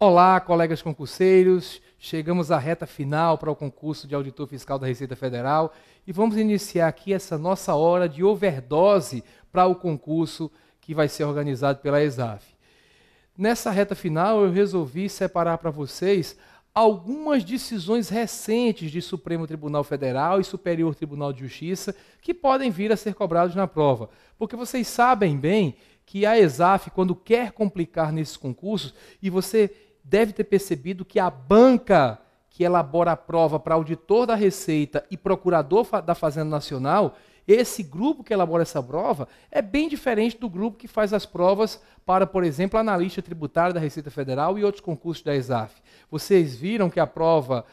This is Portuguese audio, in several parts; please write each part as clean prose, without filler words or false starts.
Olá, colegas concurseiros. Chegamos à reta final para o concurso de auditor fiscal da Receita Federal e vamos iniciar aqui essa nossa hora de overdose para o concurso que vai ser organizado pela ESAF. Nessa reta final, eu resolvi separar para vocês algumas decisões recentes de Supremo Tribunal Federal e Superior Tribunal de Justiça que podem vir a ser cobrados na prova. Porque vocês sabem bem que a ESAF, quando quer complicar nesses concursos, e você deve ter percebido que a banca que elabora a prova para auditor da Receita e procurador da Fazenda Nacional, esse grupo que elabora essa prova é bem diferente do grupo que faz as provas para, por exemplo, analista tributário da Receita Federal e outros concursos da ESAF. Vocês viram que a prova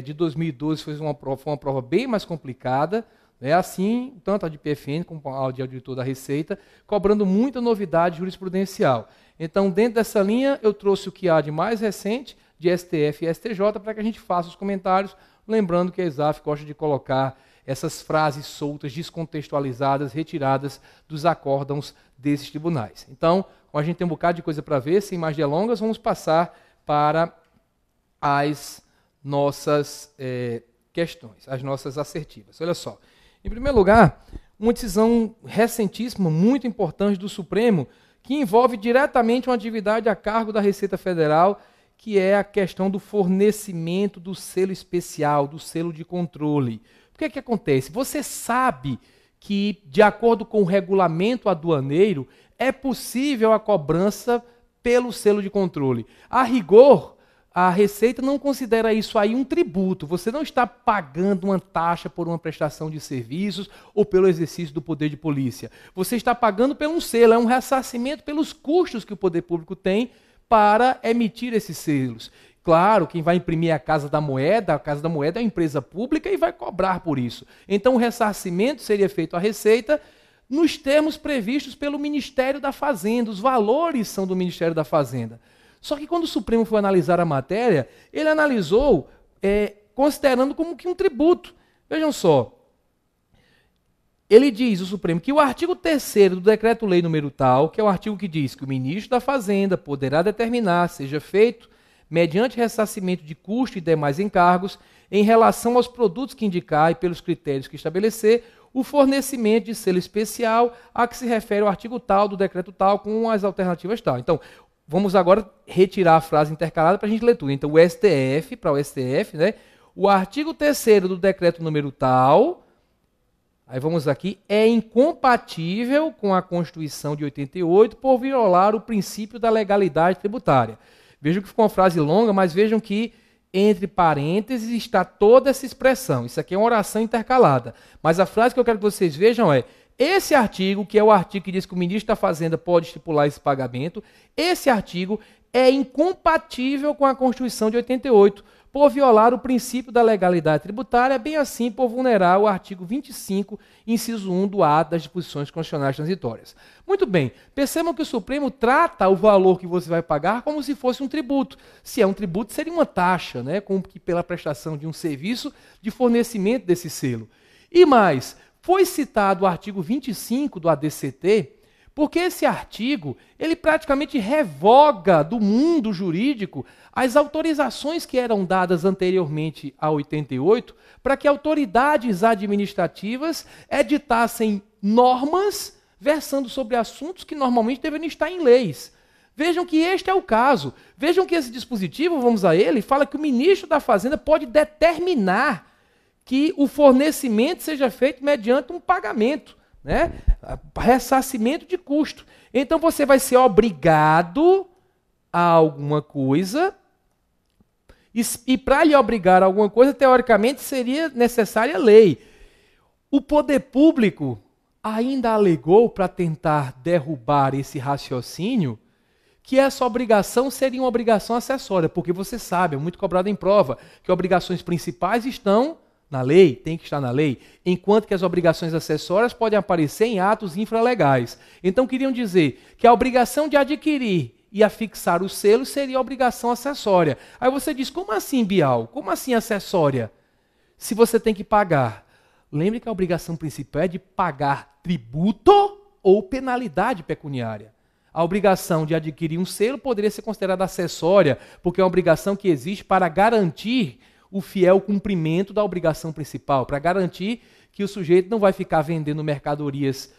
de 2012 foi uma prova bem mais complicada, assim, tanto a de PFN como a de auditor da Receita, cobrando muita novidade jurisprudencial. Então, dentro dessa linha, eu trouxe o que há de mais recente, de STF e STJ, para que a gente faça os comentários, lembrando que a ESAF gosta de colocar essas frases soltas, descontextualizadas, retiradas dos acórdãos desses tribunais. Então, como a gente tem um bocado de coisa para ver, sem mais delongas, vamos passar para as nossas questões, as nossas assertivas. Olha só. Em primeiro lugar, uma decisão recentíssima, muito importante do Supremo, que envolve diretamente uma atividade a cargo da Receita Federal, que é a questão do fornecimento do selo especial, do selo de controle. O que é que acontece? Você sabe que, de acordo com o regulamento aduaneiro, é possível a cobrança pelo selo de controle. A rigor, a Receita não considera isso aí um tributo. Você não está pagando uma taxa por uma prestação de serviços ou pelo exercício do poder de polícia. Você está pagando por um selo, é um ressarcimento pelos custos que o poder público tem para emitir esses selos. Claro, quem vai imprimir é a Casa da Moeda é uma empresa pública e vai cobrar por isso. Então o ressarcimento seria feito à Receita nos termos previstos pelo Ministério da Fazenda. Os valores são do Ministério da Fazenda. Só que quando o Supremo foi analisar a matéria, ele analisou considerando como que um tributo. Vejam só, ele diz, o Supremo, que o artigo 3º do Decreto-Lei número tal, que é o artigo que diz que o ministro da Fazenda poderá determinar, seja feito, mediante ressarcimento de custo e demais encargos, em relação aos produtos que indicar e pelos critérios que estabelecer, o fornecimento de selo especial a que se refere o artigo tal do decreto tal com as alternativas tal. Então, vamos agora retirar a frase intercalada para a gente ler tudo. Então, o STF, para o STF, o artigo 3º do decreto número tal, aí vamos aqui, é incompatível com a Constituição de 88 por violar o princípio da legalidade tributária. Vejam que ficou uma frase longa, mas vejam que entre parênteses está toda essa expressão. Isso aqui é uma oração intercalada. Mas a frase que eu quero que vocês vejam é: esse artigo, que é o artigo que diz que o ministro da Fazenda pode estipular esse pagamento, esse artigo é incompatível com a Constituição de 88, por violar o princípio da legalidade tributária, bem assim por vulnerar o artigo 25, inciso 1 do ato das disposições constitucionais transitórias. Muito bem, percebam que o Supremo trata o valor que você vai pagar como se fosse um tributo. Se é um tributo, seria uma taxa, como que pela prestação de um serviço de fornecimento desse selo. E mais, foi citado o artigo 25 do ADCT, porque esse artigo, ele praticamente revoga do mundo jurídico as autorizações que eram dadas anteriormente a 88 para que autoridades administrativas editassem normas versando sobre assuntos que normalmente deveriam estar em leis. Vejam que este é o caso. Vejam que esse dispositivo, vamos a ele, fala que o ministro da Fazenda pode determinar que o fornecimento seja feito mediante um pagamento, ressarcimento de custo. Então você vai ser obrigado a alguma coisa, e para lhe obrigar a alguma coisa, teoricamente, seria necessária lei. O poder público ainda alegou, para tentar derrubar esse raciocínio, que essa obrigação seria uma obrigação acessória, porque você sabe, é muito cobrado em prova, que obrigações principais estão na lei, tem que estar na lei, enquanto que as obrigações acessórias podem aparecer em atos infralegais. Então, queriam dizer que a obrigação de adquirir e afixar o selo seria obrigação acessória. Aí você diz, como assim, Bial? Como assim acessória? Se você tem que pagar. Lembre que a obrigação principal é de pagar tributo ou penalidade pecuniária. a obrigação de adquirir um selo poderia ser considerada acessória, porque é uma obrigação que existe para garantir o fiel cumprimento da obrigação principal, para garantir que o sujeito não vai ficar vendendo mercadorias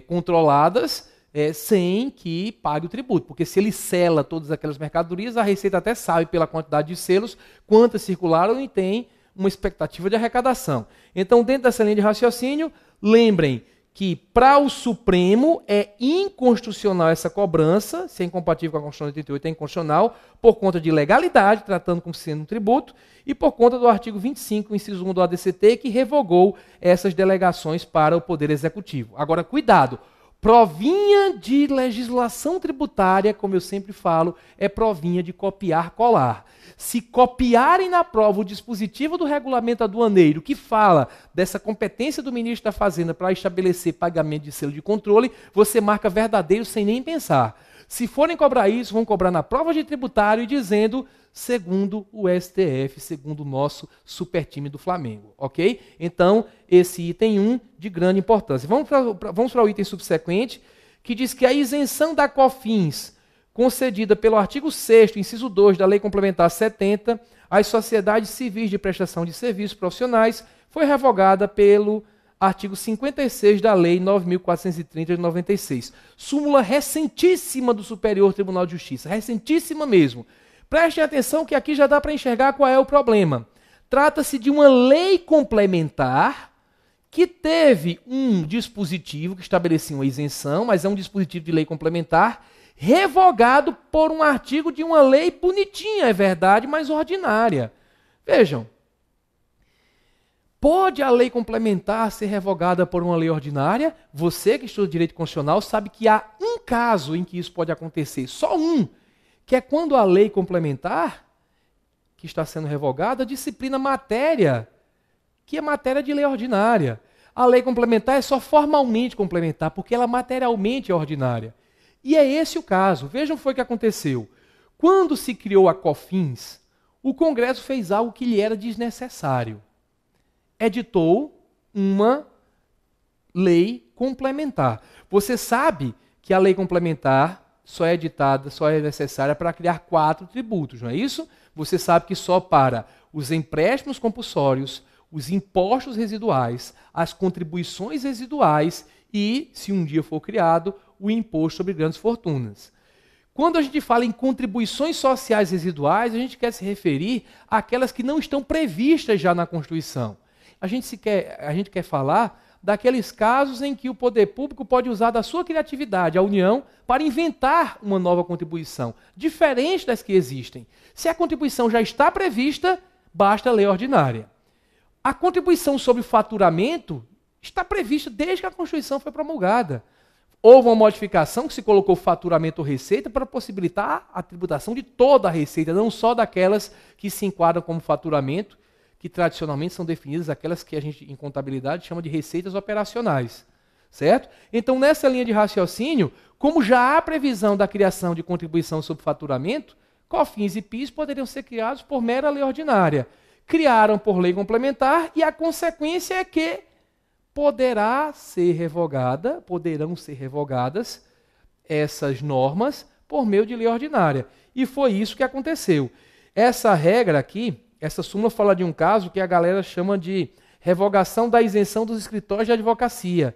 controladas sem que pague o tributo. Porque se ele sela todas aquelas mercadorias, a Receita até sabe pela quantidade de selos quantas circularam e tem uma expectativa de arrecadação. Então, dentro dessa linha de raciocínio, lembrem que para o Supremo é inconstitucional essa cobrança, se é incompatível com a Constituição de 88, é inconstitucional, por conta de legalidade, tratando como sendo um tributo, e por conta do artigo 25, inciso 1 do ADCT, que revogou essas delegações para o Poder Executivo. Agora, cuidado, provinha de legislação tributária, como eu sempre falo, é provinha de copiar-colar. Se copiarem na prova o dispositivo do regulamento aduaneiro que fala dessa competência do ministro da Fazenda para estabelecer pagamento de selo de controle, você marca verdadeiro sem nem pensar. Se forem cobrar isso, vão cobrar na prova de tributário e dizendo segundo o STF, segundo o nosso super time do Flamengo, ok? Então, esse item 1 de grande importância. Vamos para o item subsequente, que diz que a isenção da COFINS concedida pelo artigo 6º, inciso 2 da Lei Complementar 70, às sociedades civis de prestação de serviços profissionais, foi revogada pelo artigo 56 da Lei 9.430 de 96. Súmula recentíssima do Superior Tribunal de Justiça, recentíssima mesmo. Prestem atenção que aqui já dá para enxergar qual é o problema. Trata-se de uma lei complementar que teve um dispositivo que estabelecia uma isenção, mas é um dispositivo de lei complementar, revogado por um artigo de uma lei bonitinha, é verdade, mas ordinária. Vejam, pode a lei complementar ser revogada por uma lei ordinária? Você que estuda direito constitucional sabe que há um caso em que isso pode acontecer, só um, que é quando a lei complementar, que está sendo revogada, disciplina matéria, que é matéria de lei ordinária. A lei complementar é só formalmente complementar, porque ela materialmente é ordinária. E é esse o caso. Vejam o que foi que aconteceu. Quando se criou a COFINS, o Congresso fez algo que lhe era desnecessário. Editou uma lei complementar. Você sabe que a lei complementar só é editada, só é necessária para criar 4 tributos, não é isso? Você sabe que só para os empréstimos compulsórios, os impostos residuais, as contribuições residuais e, se um dia for criado, o imposto sobre grandes fortunas. Quando a gente fala em contribuições sociais residuais, a gente quer se referir àquelas que não estão previstas já na Constituição. A gente quer falar daqueles casos em que o poder público pode usar da sua criatividade, a União, para inventar uma nova contribuição, diferente das que existem. Se a contribuição já está prevista, basta a lei ordinária. A contribuição sobre faturamento está prevista desde que a Constituição foi promulgada. Houve uma modificação que se colocou faturamento ou receita para possibilitar a tributação de toda a receita, não só daquelas que se enquadram como faturamento, que tradicionalmente são definidas aquelas que a gente, em contabilidade, chama de receitas operacionais. Certo? Então, nessa linha de raciocínio, como já há previsão da criação de contribuição sobre faturamento, COFINS e PIS poderiam ser criados por mera lei ordinária. Criaram por lei complementar e a consequência é que poderão ser revogadas essas normas por meio de lei ordinária. E foi isso que aconteceu. Essa regra aqui, essa súmula fala de um caso que a galera chama de revogação da isenção dos escritórios de advocacia.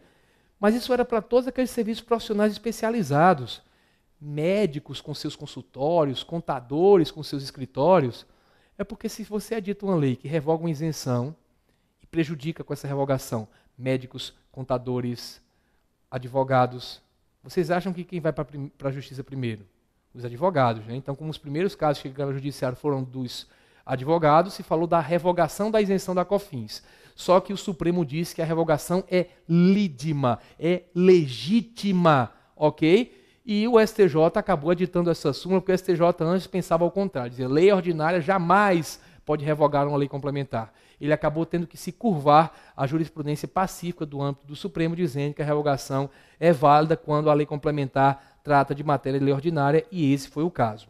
Mas isso era para todos aqueles serviços profissionais especializados. Médicos com seus consultórios, contadores com seus escritórios. É porque se você edita uma lei que revoga uma isenção e prejudica com essa revogação médicos, contadores, advogados, vocês acham que quem vai para a justiça primeiro? Os advogados, né? Então, como os primeiros casos que chegaram ao judiciário foram dos advogados, se falou da revogação da isenção da COFINS. Só que o Supremo disse que a revogação é lídima, é legítima, ok? E o STJ acabou editando essa súmula, porque o STJ antes pensava ao contrário, dizia, lei ordinária jamais pode revogar uma lei complementar. Ele acabou tendo que se curvar à jurisprudência pacífica do âmbito do Supremo, dizendo que a revogação é válida quando a lei complementar trata de matéria de lei ordinária, e esse foi o caso.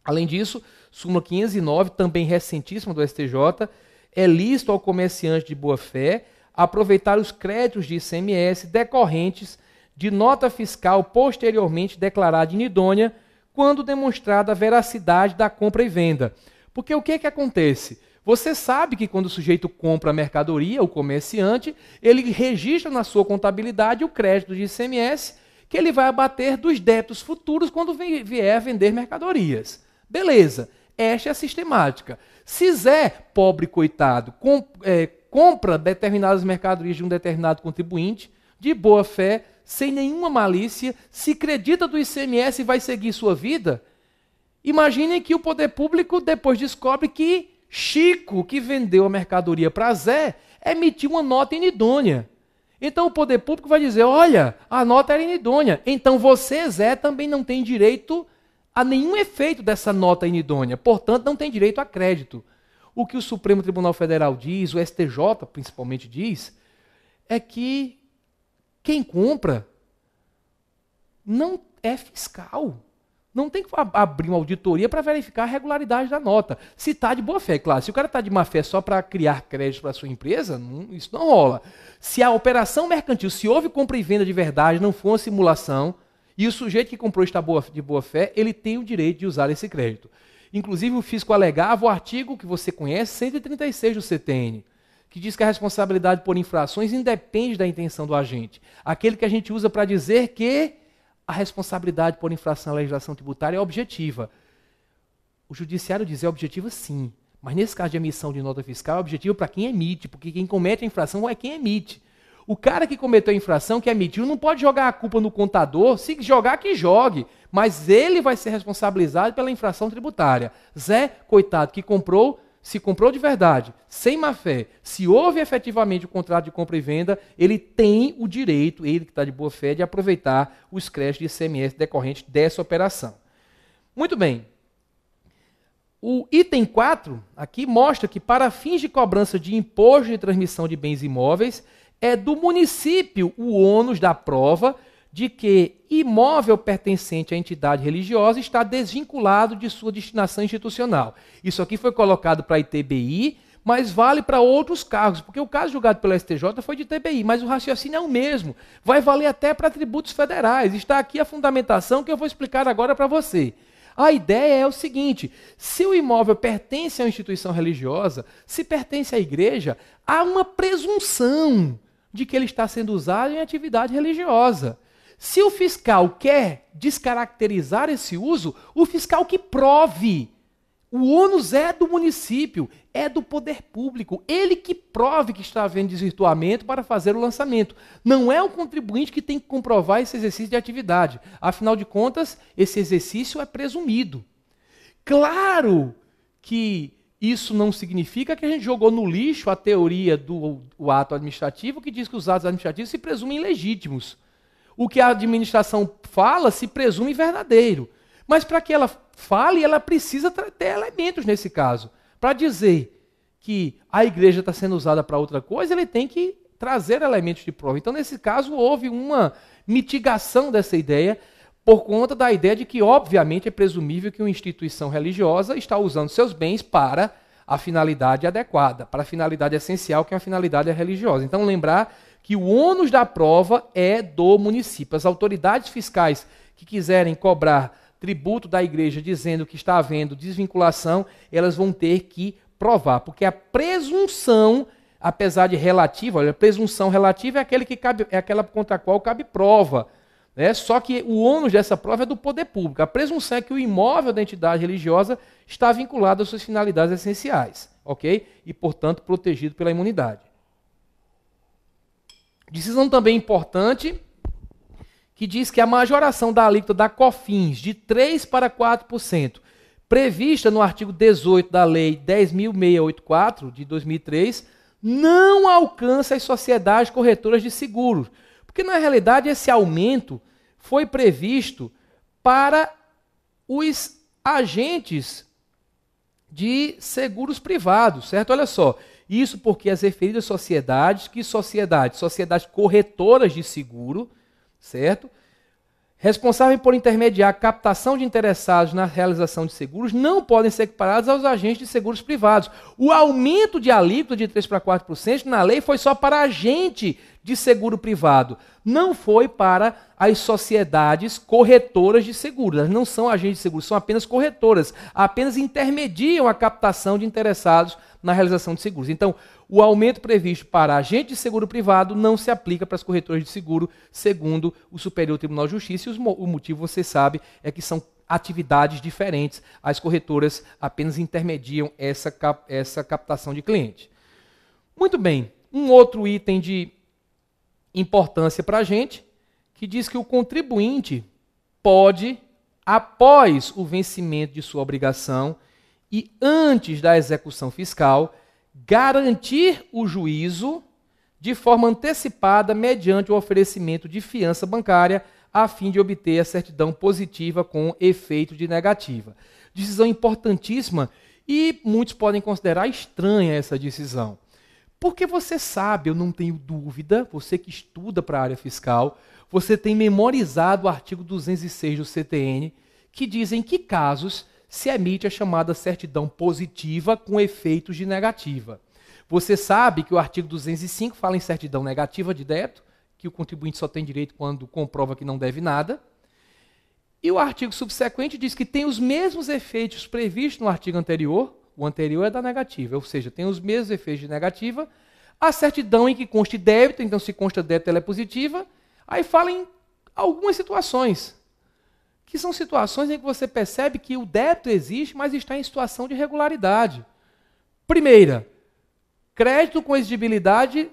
Além disso, súmula 509, também recentíssima do STJ, é lícito ao comerciante de boa-fé aproveitar os créditos de ICMS decorrentes de nota fiscal posteriormente declarada inidônea quando demonstrada a veracidade da compra e venda. Porque o que acontece? Você sabe que quando o sujeito compra a mercadoria, o comerciante, ele registra na sua contabilidade o crédito de ICMS que ele vai abater dos débitos futuros quando vier vender mercadorias. Beleza, esta é a sistemática. Se Zé, pobre coitado, compra determinadas mercadorias de um determinado contribuinte, de boa fé, sem nenhuma malícia, se acredita do ICMS e vai seguir sua vida, imaginem que o poder público depois descobre que Chico, que vendeu a mercadoria para Zé, emitiu uma nota inidônea. Então o poder público vai dizer, olha, a nota era inidônea, então você, Zé, também não tem direito a nenhum efeito dessa nota inidônea, portanto não tem direito a crédito. O que o Supremo Tribunal Federal diz, o STJ principalmente diz, é que quem compra não é fiscal. Não tem que abrir uma auditoria para verificar a regularidade da nota. Se está de boa fé, claro. Se o cara está de má fé só para criar crédito para a sua empresa, isso não rola. Se a operação mercantil, se houve compra e venda de verdade, não for uma simulação, e o sujeito que comprou está de boa fé, ele tem o direito de usar esse crédito. Inclusive, o fisco alegava o artigo que você conhece, 136 do CTN, que diz que a responsabilidade por infrações independe da intenção do agente. Aquele que a gente usa para dizer que a responsabilidade por infração à legislação tributária é objetiva. O judiciário diz é objetiva sim, mas nesse caso de emissão de nota fiscal é objetiva para quem emite, porque quem comete a infração é quem emite. O cara que cometeu a infração, que emitiu, não pode jogar a culpa no contador, se jogar que jogue, mas ele vai ser responsabilizado pela infração tributária. Zé, coitado, que comprou, se comprou de verdade, sem má fé, se houve efetivamente o contrato de compra e venda, ele tem o direito, ele que está de boa fé, de aproveitar os créditos de ICMS decorrentes dessa operação. Muito bem. O item 4 aqui mostra que para fins de cobrança de imposto de transmissão de bens imóveis, é do município o ônus da prova de que imóvel pertencente à entidade religiosa está desvinculado de sua destinação institucional. Isso aqui foi colocado para a ITBI, mas vale para outros cargos, porque o caso julgado pelo STJ foi de ITBI, mas o raciocínio é o mesmo. Vai valer até para tributos federais. Está aqui a fundamentação que eu vou explicar agora para você. A ideia é o seguinte, se o imóvel pertence a uma instituição religiosa, se pertence à igreja, há uma presunção de que ele está sendo usado em atividade religiosa. Se o fiscal quer descaracterizar esse uso, o fiscal que prove. O ônus é do município, é do poder público. Ele que prove que está havendo desvirtuamento para fazer o lançamento. Não é o contribuinte que tem que comprovar esse exercício de atividade. Afinal de contas, esse exercício é presumido. Claro que isso não significa que a gente jogou no lixo a teoria do ato administrativo que diz que os atos administrativos se presumem legítimos. O que a administração fala se presume verdadeiro. Mas para que ela fale, ela precisa ter elementos nesse caso. Para dizer que a igreja está sendo usada para outra coisa, ele tem que trazer elementos de prova. Então, nesse caso, houve uma mitigação dessa ideia por conta da ideia de que, obviamente, é presumível que uma instituição religiosa está usando seus bens para a finalidade adequada, para a finalidade essencial, que é a finalidade religiosa. Então, lembrar que o ônus da prova é do município. As autoridades fiscais que quiserem cobrar tributo da igreja dizendo que está havendo desvinculação, elas vão ter que provar, porque a presunção, apesar de relativa, olha, a presunção relativa é aquela contra a qual cabe prova, né? Só que o ônus dessa prova é do poder público. A presunção é que o imóvel da entidade religiosa está vinculado às suas finalidades essenciais, ok? E, portanto, protegido pela imunidade. Decisão também importante, que diz que a majoração da alíquota da COFINS de 3% para 4%, prevista no artigo 18 da Lei 10.684, de 2003, não alcança as sociedades corretoras de seguros. Porque, na realidade, esse aumento foi previsto para os agentes de seguros privados, certo? Olha só, isso porque as referidas sociedades, sociedades corretoras de seguro, certo? responsáveis por intermediar a captação de interessados na realização de seguros não podem ser equiparados aos agentes de seguros privados. O aumento de alíquota de 3% para 4% na lei foi só para agente de seguro privado, não foi para as sociedades corretoras de seguros. Elas não são agentes de seguros, são apenas corretoras, apenas intermediam a captação de interessados na realização de seguros. Então, o aumento previsto para agente de seguro privado não se aplica para as corretoras de seguro, segundo o Superior Tribunal de Justiça, e o motivo, você sabe, é que são atividades diferentes. As corretoras apenas intermediam essa captação de cliente. Muito bem, um outro item de importância para a gente, que diz que o contribuinte pode, após o vencimento de sua obrigação e antes da execução fiscal, garantir o juízo de forma antecipada mediante o oferecimento de fiança bancária a fim de obter a certidão positiva com efeito de negativa. Decisão importantíssima e muitos podem considerar estranha essa decisão. Porque você sabe, eu não tenho dúvida, você que estuda para a área fiscal, você tem memorizado o artigo 206 do CTN, que diz em que casos se emite a chamada certidão positiva com efeitos de negativa. Você sabe que o artigo 205 fala em certidão negativa de débito, que o contribuinte só tem direito quando comprova que não deve nada. E o artigo subsequente diz que tem os mesmos efeitos previstos no artigo anterior. O anterior é da negativa, ou seja, tem os mesmos efeitos de negativa. A certidão em que conste débito, então se consta débito, ela é positiva. Aí fala em algumas situações, que são situações em que você percebe que o débito existe, mas está em situação de irregularidade. Primeira, crédito com exigibilidade,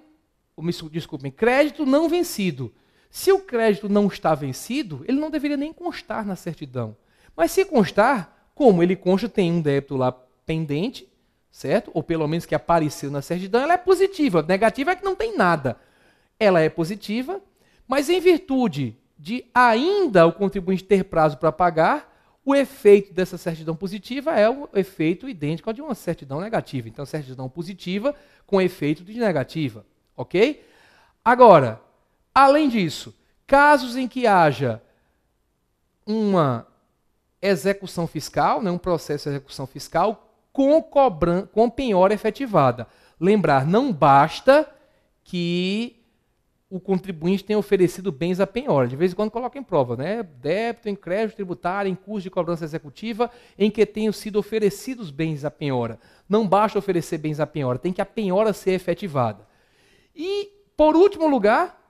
crédito não vencido. Se o crédito não está vencido, ele não deveria nem constar na certidão. Mas se constar, como ele consta, tem um débito lá pendente, certo? Ou pelo menos que apareceu na certidão, ela é positiva. Negativa é que não tem nada. Ela é positiva, mas em virtude de ainda o contribuinte ter prazo para pagar, o efeito dessa certidão positiva é o efeito idêntico ao de uma certidão negativa. Então, certidão positiva com efeito de negativa, ok? Agora, além disso, casos em que haja uma execução fiscal, né, um processo de execução fiscal com penhora efetivada. Lembrar, não basta que o contribuinte tenha oferecido bens à penhora. De vez em quando coloca em prova, né? Débito em crédito tributário, em custo de cobrança executiva, em que tenham sido oferecidos bens à penhora. Não basta oferecer bens à penhora, tem que a penhora ser efetivada. E, por último lugar,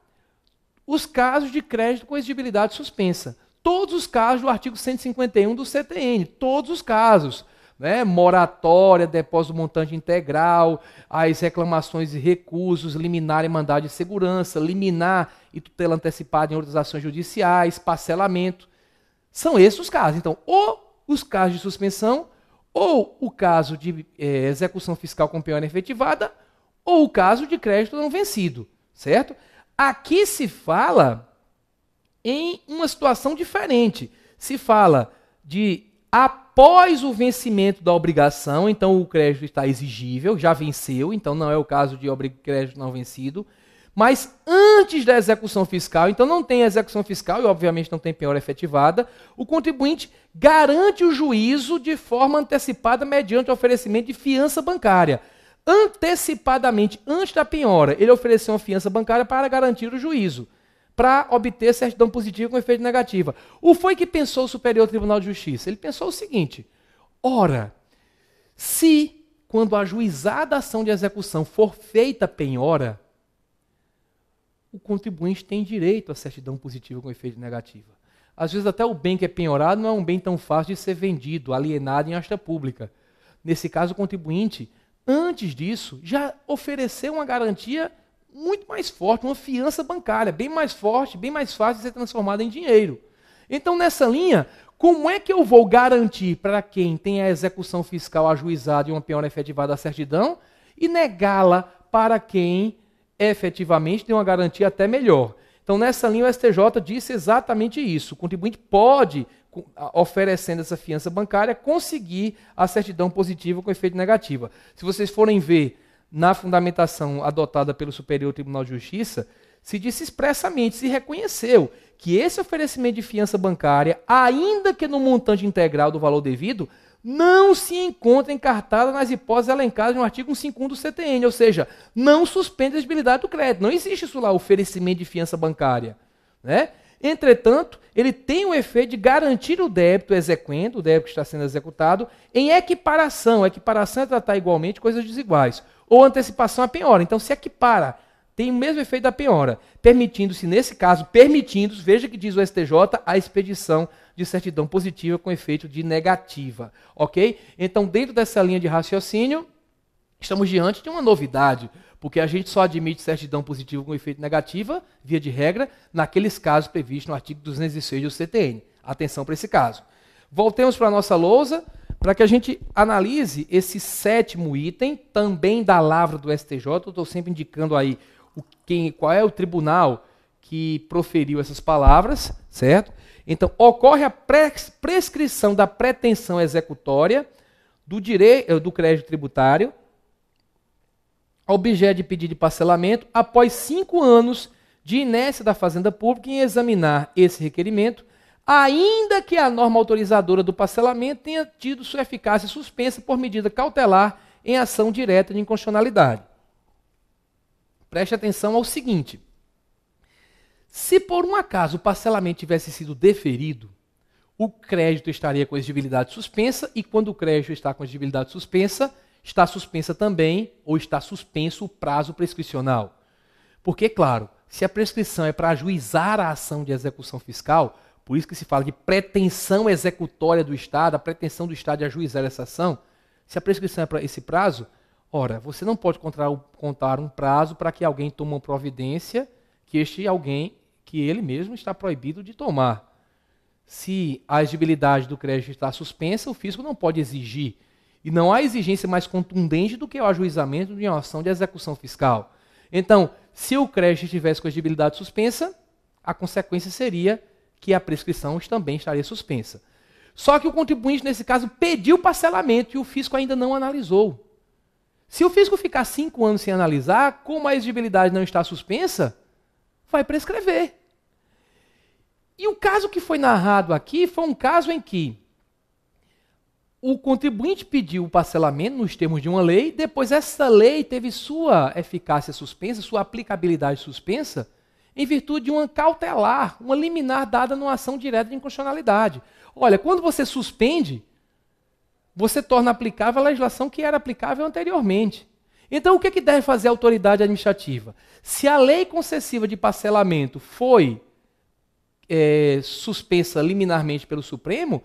os casos de crédito com exigibilidade suspensa. Todos os casos do artigo 151 do CTN, todos os casos. Né? Moratória, depósito montante integral, as reclamações e recursos, liminar e mandado de segurança, liminar e tutela antecipada em outras ações judiciais, parcelamento. São esses os casos. Então, ou os casos de suspensão, ou o caso de execução fiscal com penhora efetivada, ou o caso de crédito não vencido, certo? Aqui se fala em uma situação diferente. Se fala de após o vencimento da obrigação, então o crédito está exigível, já venceu, então não é o caso de crédito não vencido, mas antes da execução fiscal, então não tem execução fiscal e obviamente não tem penhora efetivada, o contribuinte garante o juízo de forma antecipada mediante o oferecimento de fiança bancária. Antecipadamente, antes da penhora, ele ofereceu uma fiança bancária para garantir o juízo, para obter certidão positiva com efeito negativa. O foi que pensou o Superior Tribunal de Justiça? Ele pensou o seguinte: ora, se, quando ajuizada a ação de execução for feita penhora, o contribuinte tem direito à certidão positiva com efeito negativa. Às vezes até o bem que é penhorado não é um bem tão fácil de ser vendido, alienado em asta pública. Nesse caso, o contribuinte, antes disso, já ofereceu uma garantia muito mais forte, uma fiança bancária, bem mais forte, bem mais fácil de ser transformada em dinheiro. Então, nessa linha, como é que eu vou garantir para quem tem a execução fiscal ajuizada e uma penhora efetivada a certidão e negá-la para quem efetivamente tem uma garantia até melhor? Então, nessa linha, o STJ disse exatamente isso. O contribuinte pode, oferecendo essa fiança bancária, conseguir a certidão positiva com efeito negativa. Se vocês forem ver na fundamentação adotada pelo Superior Tribunal de Justiça, se disse expressamente, se reconheceu que esse oferecimento de fiança bancária, ainda que no montante integral do valor devido, não se encontra encartada nas hipóteses elencadas no artigo 151 do CTN, ou seja, não suspende a exigibilidade do crédito. Não existe isso lá, oferecimento de fiança bancária, né? Entretanto, ele tem o efeito de garantir o débito exequendo, o débito que está sendo executado, em equiparação. Equiparação é tratar igualmente coisas desiguais. Ou antecipação à penhora. Então, se equipara, tem o mesmo efeito da penhora, permitindo-se, nesse caso, veja que diz o STJ, a expedição de certidão positiva com efeito de negativa. Ok? Então, dentro dessa linha de raciocínio, estamos diante de uma novidade, porque a gente só admite certidão positiva com efeito negativa, via de regra, naqueles casos previstos no artigo 206 do CTN. Atenção para esse caso. Voltemos para a nossa lousa, para que a gente analise esse 7º item, também da lavra do STJ. Eu estou sempre indicando aí qual é o tribunal que proferiu essas palavras, certo? Então, ocorre a prescrição da pretensão executória do crédito tributário, objeto de pedido de parcelamento, após 5 anos de inércia da Fazenda Pública em examinar esse requerimento, ainda que a norma autorizadora do parcelamento tenha tido sua eficácia suspensa por medida cautelar em ação direta de inconstitucionalidade. Preste atenção ao seguinte: se por um acaso o parcelamento tivesse sido deferido, o crédito estaria com exigibilidade suspensa, e quando o crédito está com exigibilidade suspensa, está suspensa também, ou está suspenso o prazo prescricional. Porque, claro, se a prescrição é para ajuizar a ação de execução fiscal, por isso que se fala de pretensão executória do Estado, a pretensão do Estado de ajuizar essa ação, se a prescrição é para esse prazo, ora, você não pode contar um prazo para que alguém tome uma providência que ele mesmo está proibido de tomar. Se a exigibilidade do crédito está suspensa, o fisco não pode exigir. E não há exigência mais contundente do que o ajuizamento de uma ação de execução fiscal. Então, se o crédito estivesse com a exigibilidade suspensa, a consequência seria que a prescrição também estaria suspensa. Só que o contribuinte, nesse caso, pediu parcelamento e o fisco ainda não analisou. Se o fisco ficar 5 anos sem analisar, como a exigibilidade não está suspensa, vai prescrever. E o caso que foi narrado aqui foi um caso em que o contribuinte pediu o parcelamento nos termos de uma lei, depois essa lei teve sua eficácia suspensa, sua aplicabilidade suspensa, em virtude de uma cautelar, uma liminar dada numa ação direta de inconstitucionalidade. Olha, quando você suspende, você torna aplicável a legislação que era aplicável anteriormente. Então, o que deve fazer a autoridade administrativa? Se a lei concessiva de parcelamento foi suspensa liminarmente pelo Supremo,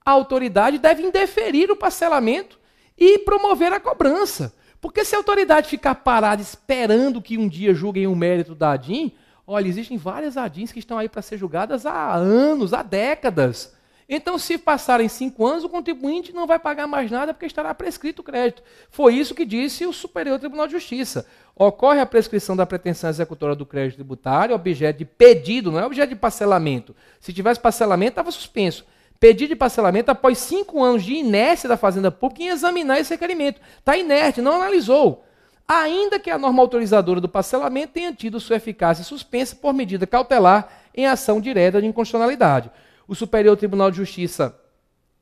a autoridade deve indeferir o parcelamento e promover a cobrança. Porque se a autoridade ficar parada esperando que um dia julguem o mérito da ADIM, olha, existem várias ADIMs que estão aí para ser julgadas há anos, há décadas. Então, se passarem 5 anos, o contribuinte não vai pagar mais nada porque estará prescrito o crédito. Foi isso que disse o Superior Tribunal de Justiça. Ocorre a prescrição da pretensão executória do crédito tributário, objeto de pedido, não é objeto de parcelamento. Se tivesse parcelamento, estava suspenso. Pedido de parcelamento após 5 anos de inércia da Fazenda Pública em examinar esse requerimento. Está inerte, não analisou. Ainda que a norma autorizadora do parcelamento tenha tido sua eficácia suspensa por medida cautelar em ação direta de inconstitucionalidade. O Superior Tribunal de Justiça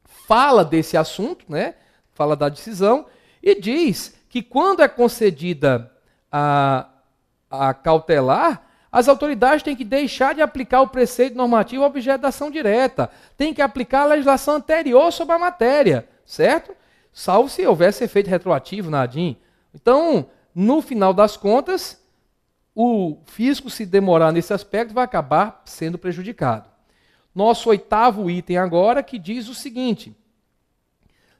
fala desse assunto, né? Fala da decisão, e diz que quando é concedida a cautelar, as autoridades têm que deixar de aplicar o preceito normativo ao objeto da ação direta. Tem que aplicar a legislação anterior sobre a matéria, certo? Salvo se houvesse efeito retroativo na ADIM. Então, no final das contas, o fisco, se demorar nesse aspecto, vai acabar sendo prejudicado. Nosso 8º item agora, que diz o seguinte: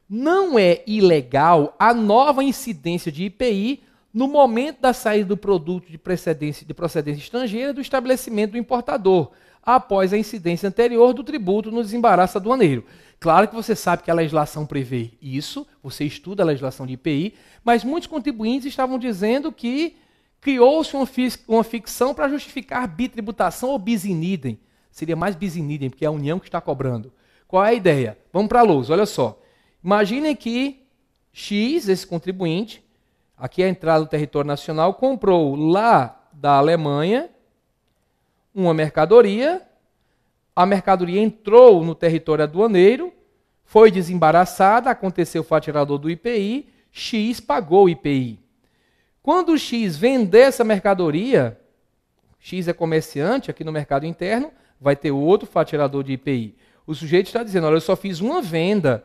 não é ilegal a nova incidência de IPI no momento da saída do produto de procedência estrangeira do estabelecimento do importador, após a incidência anterior do tributo no desembaraço aduaneiro. Claro que você sabe que a legislação prevê isso, você estuda a legislação de IPI, mas muitos contribuintes estavam dizendo que criou-se uma ficção para justificar bitributação ou bis in idem. Seria mais bis in idem, porque é a União que está cobrando. Qual é a ideia? Vamos para a luz, olha só. Imaginem que X, esse contribuinte, aqui é a entrada do território nacional, comprou lá da Alemanha uma mercadoria, a mercadoria entrou no território aduaneiro, foi desembaraçada, aconteceu o faturador do IPI, X pagou o IPI. Quando o X vender essa mercadoria, X é comerciante aqui no mercado interno, vai ter outro faturador de IPI. O sujeito está dizendo, olha, eu só fiz uma venda,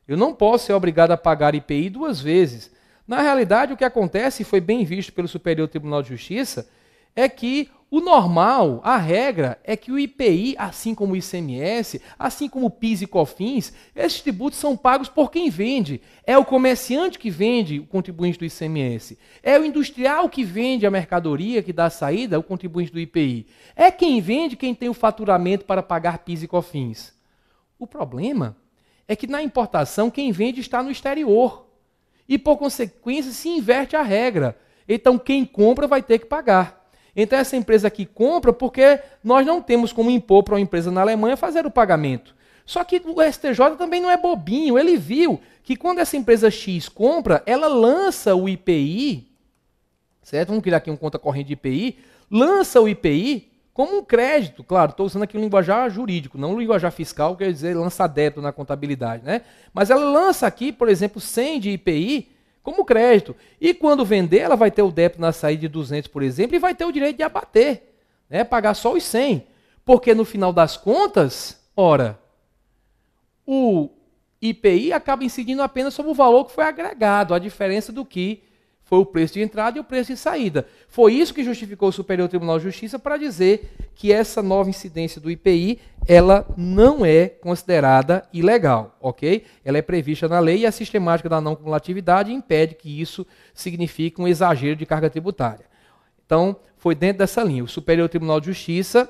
eu não posso ser obrigado a pagar IPI duas vezes. Na realidade, o que acontece, e foi bem visto pelo Superior Tribunal de Justiça, é que o normal, a regra, é que o IPI, assim como o ICMS, assim como o PIS e COFINS, esses tributos são pagos por quem vende. É o comerciante que vende, o contribuinte do ICMS. É o industrial que vende a mercadoria, que dá a saída, o contribuinte do IPI. É quem vende, quem tem o faturamento para pagar PIS e COFINS. O problema é que na importação, quem vende está no exterior. E, por consequência, se inverte a regra. Então, quem compra vai ter que pagar. Então, essa empresa aqui compra porque nós não temos como impor para uma empresa na Alemanha fazer o pagamento. Só que o STJ também não é bobinho. Ele viu que quando essa empresa X compra, ela lança o IPI, certo? Vamos criar aqui uma conta corrente de IPI, lança o IPI como um crédito. Claro, estou usando aqui um linguajar jurídico, não um linguajar fiscal, quer dizer, lança débito na contabilidade, né? Mas ela lança aqui, por exemplo, 100 de IPI, como crédito. E quando vender, ela vai ter o débito na saída de 200, por exemplo, e vai ter o direito de abater, né? Pagar só os 100. Porque no final das contas, ora, o IPI acaba incidindo apenas sobre o valor que foi agregado, a diferença do que foi o preço de entrada e o preço de saída. Foi isso que justificou o Superior Tribunal de Justiça para dizer que essa nova incidência do IPI, ela não é considerada ilegal, ok? Ela é prevista na lei e a sistemática da não cumulatividade impede que isso signifique um exagero de carga tributária. Então, foi dentro dessa linha. O Superior Tribunal de Justiça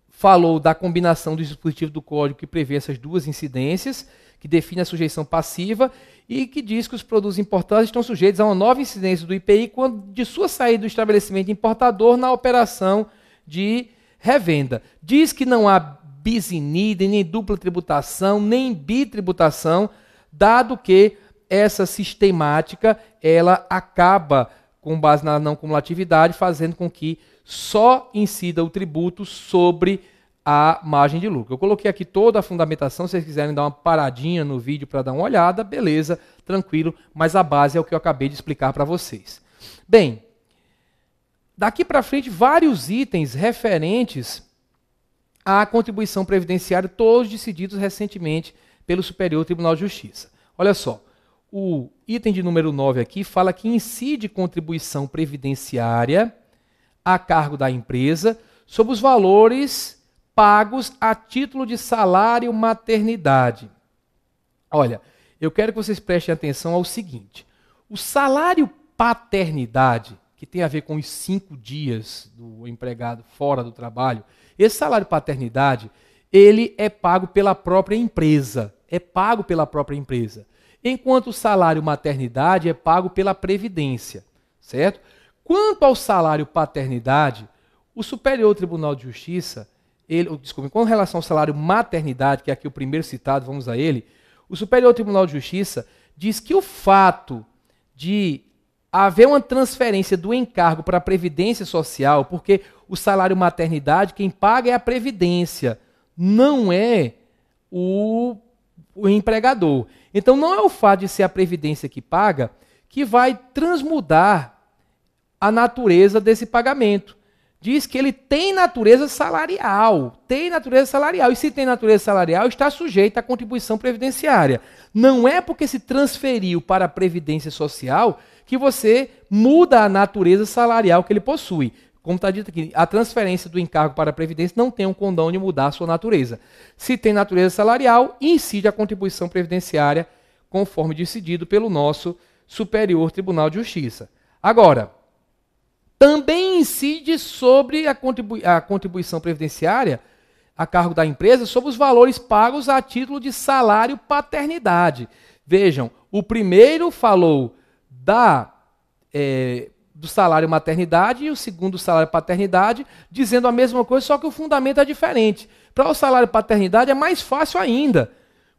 falou da combinação do dispositivo do Código que prevê essas duas incidências, que define a sujeição passiva e que diz que os produtos importados estão sujeitos a uma nova incidência do IPI quando de sua saída do estabelecimento importador na operação de revenda. Diz que não há bis in idem, nem dupla tributação, nem bitributação, dado que essa sistemática ela acaba, com base na não cumulatividade, fazendo com que só incida o tributo sobre a margem de lucro. Eu coloquei aqui toda a fundamentação, se vocês quiserem dar uma paradinha no vídeo para dar uma olhada, beleza, tranquilo, mas a base é o que eu acabei de explicar para vocês. Bem, daqui para frente, vários itens referentes à contribuição previdenciária, todos decididos recentemente pelo Superior Tribunal de Justiça. Olha só, o item de número 9 aqui fala que incide contribuição previdenciária a cargo da empresa sobre os valores pagos a título de salário maternidade. Olha, eu quero que vocês prestem atenção ao seguinte. O salário paternidade, que tem a ver com os 5 dias do empregado fora do trabalho, esse salário paternidade, ele é pago pela própria empresa. É pago pela própria empresa. Enquanto o salário maternidade é pago pela Previdência, certo? Quanto ao salário paternidade, o Superior Tribunal de Justiça, com relação ao salário maternidade, que é aqui o primeiro citado, vamos a ele, o Superior Tribunal de Justiça diz que o fato de haver uma transferência do encargo para a Previdência Social, porque o salário maternidade, quem paga é a Previdência, não é o empregador. Então, não é o fato de ser a Previdência que paga que vai transmudar a natureza desse pagamento. Diz que ele tem natureza salarial. E se tem natureza salarial, está sujeito à contribuição previdenciária. Não é porque se transferiu para a Previdência Social que você muda a natureza salarial que ele possui. Como está dito aqui, a transferência do encargo para a Previdência não tem um condão de mudar a sua natureza. Se tem natureza salarial, incide a contribuição previdenciária, conforme decidido pelo nosso Superior Tribunal de Justiça. Agora, também incide sobre a contribuição previdenciária a cargo da empresa sobre os valores pagos a título de salário paternidade. Vejam, o primeiro falou do salário maternidade e o segundo salário paternidade, dizendo a mesma coisa, só que o fundamento é diferente. Para o salário paternidade é mais fácil ainda,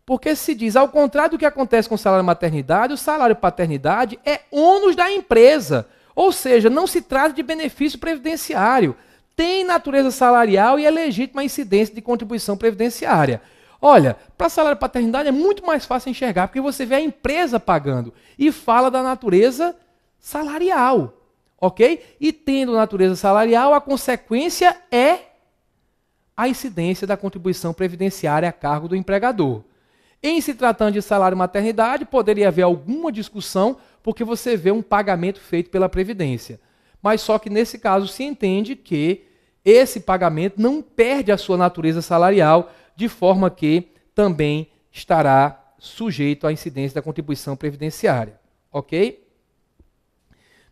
porque se diz, ao contrário do que acontece com o salário maternidade, o salário paternidade é ônus da empresa. Ou seja, não se trata de benefício previdenciário. tem natureza salarial e é legítima a incidência de contribuição previdenciária. Olha, para salário de paternidade é muito mais fácil enxergar, porque você vê a empresa pagando e fala da natureza salarial, ok? E tendo natureza salarial, a consequência é a incidência da contribuição previdenciária a cargo do empregador. Em se tratando de salário maternidade, poderia haver alguma discussão, porque você vê um pagamento feito pela Previdência. Mas só que nesse caso se entende que esse pagamento não perde a sua natureza salarial, de forma que também estará sujeito à incidência da contribuição previdenciária. Ok?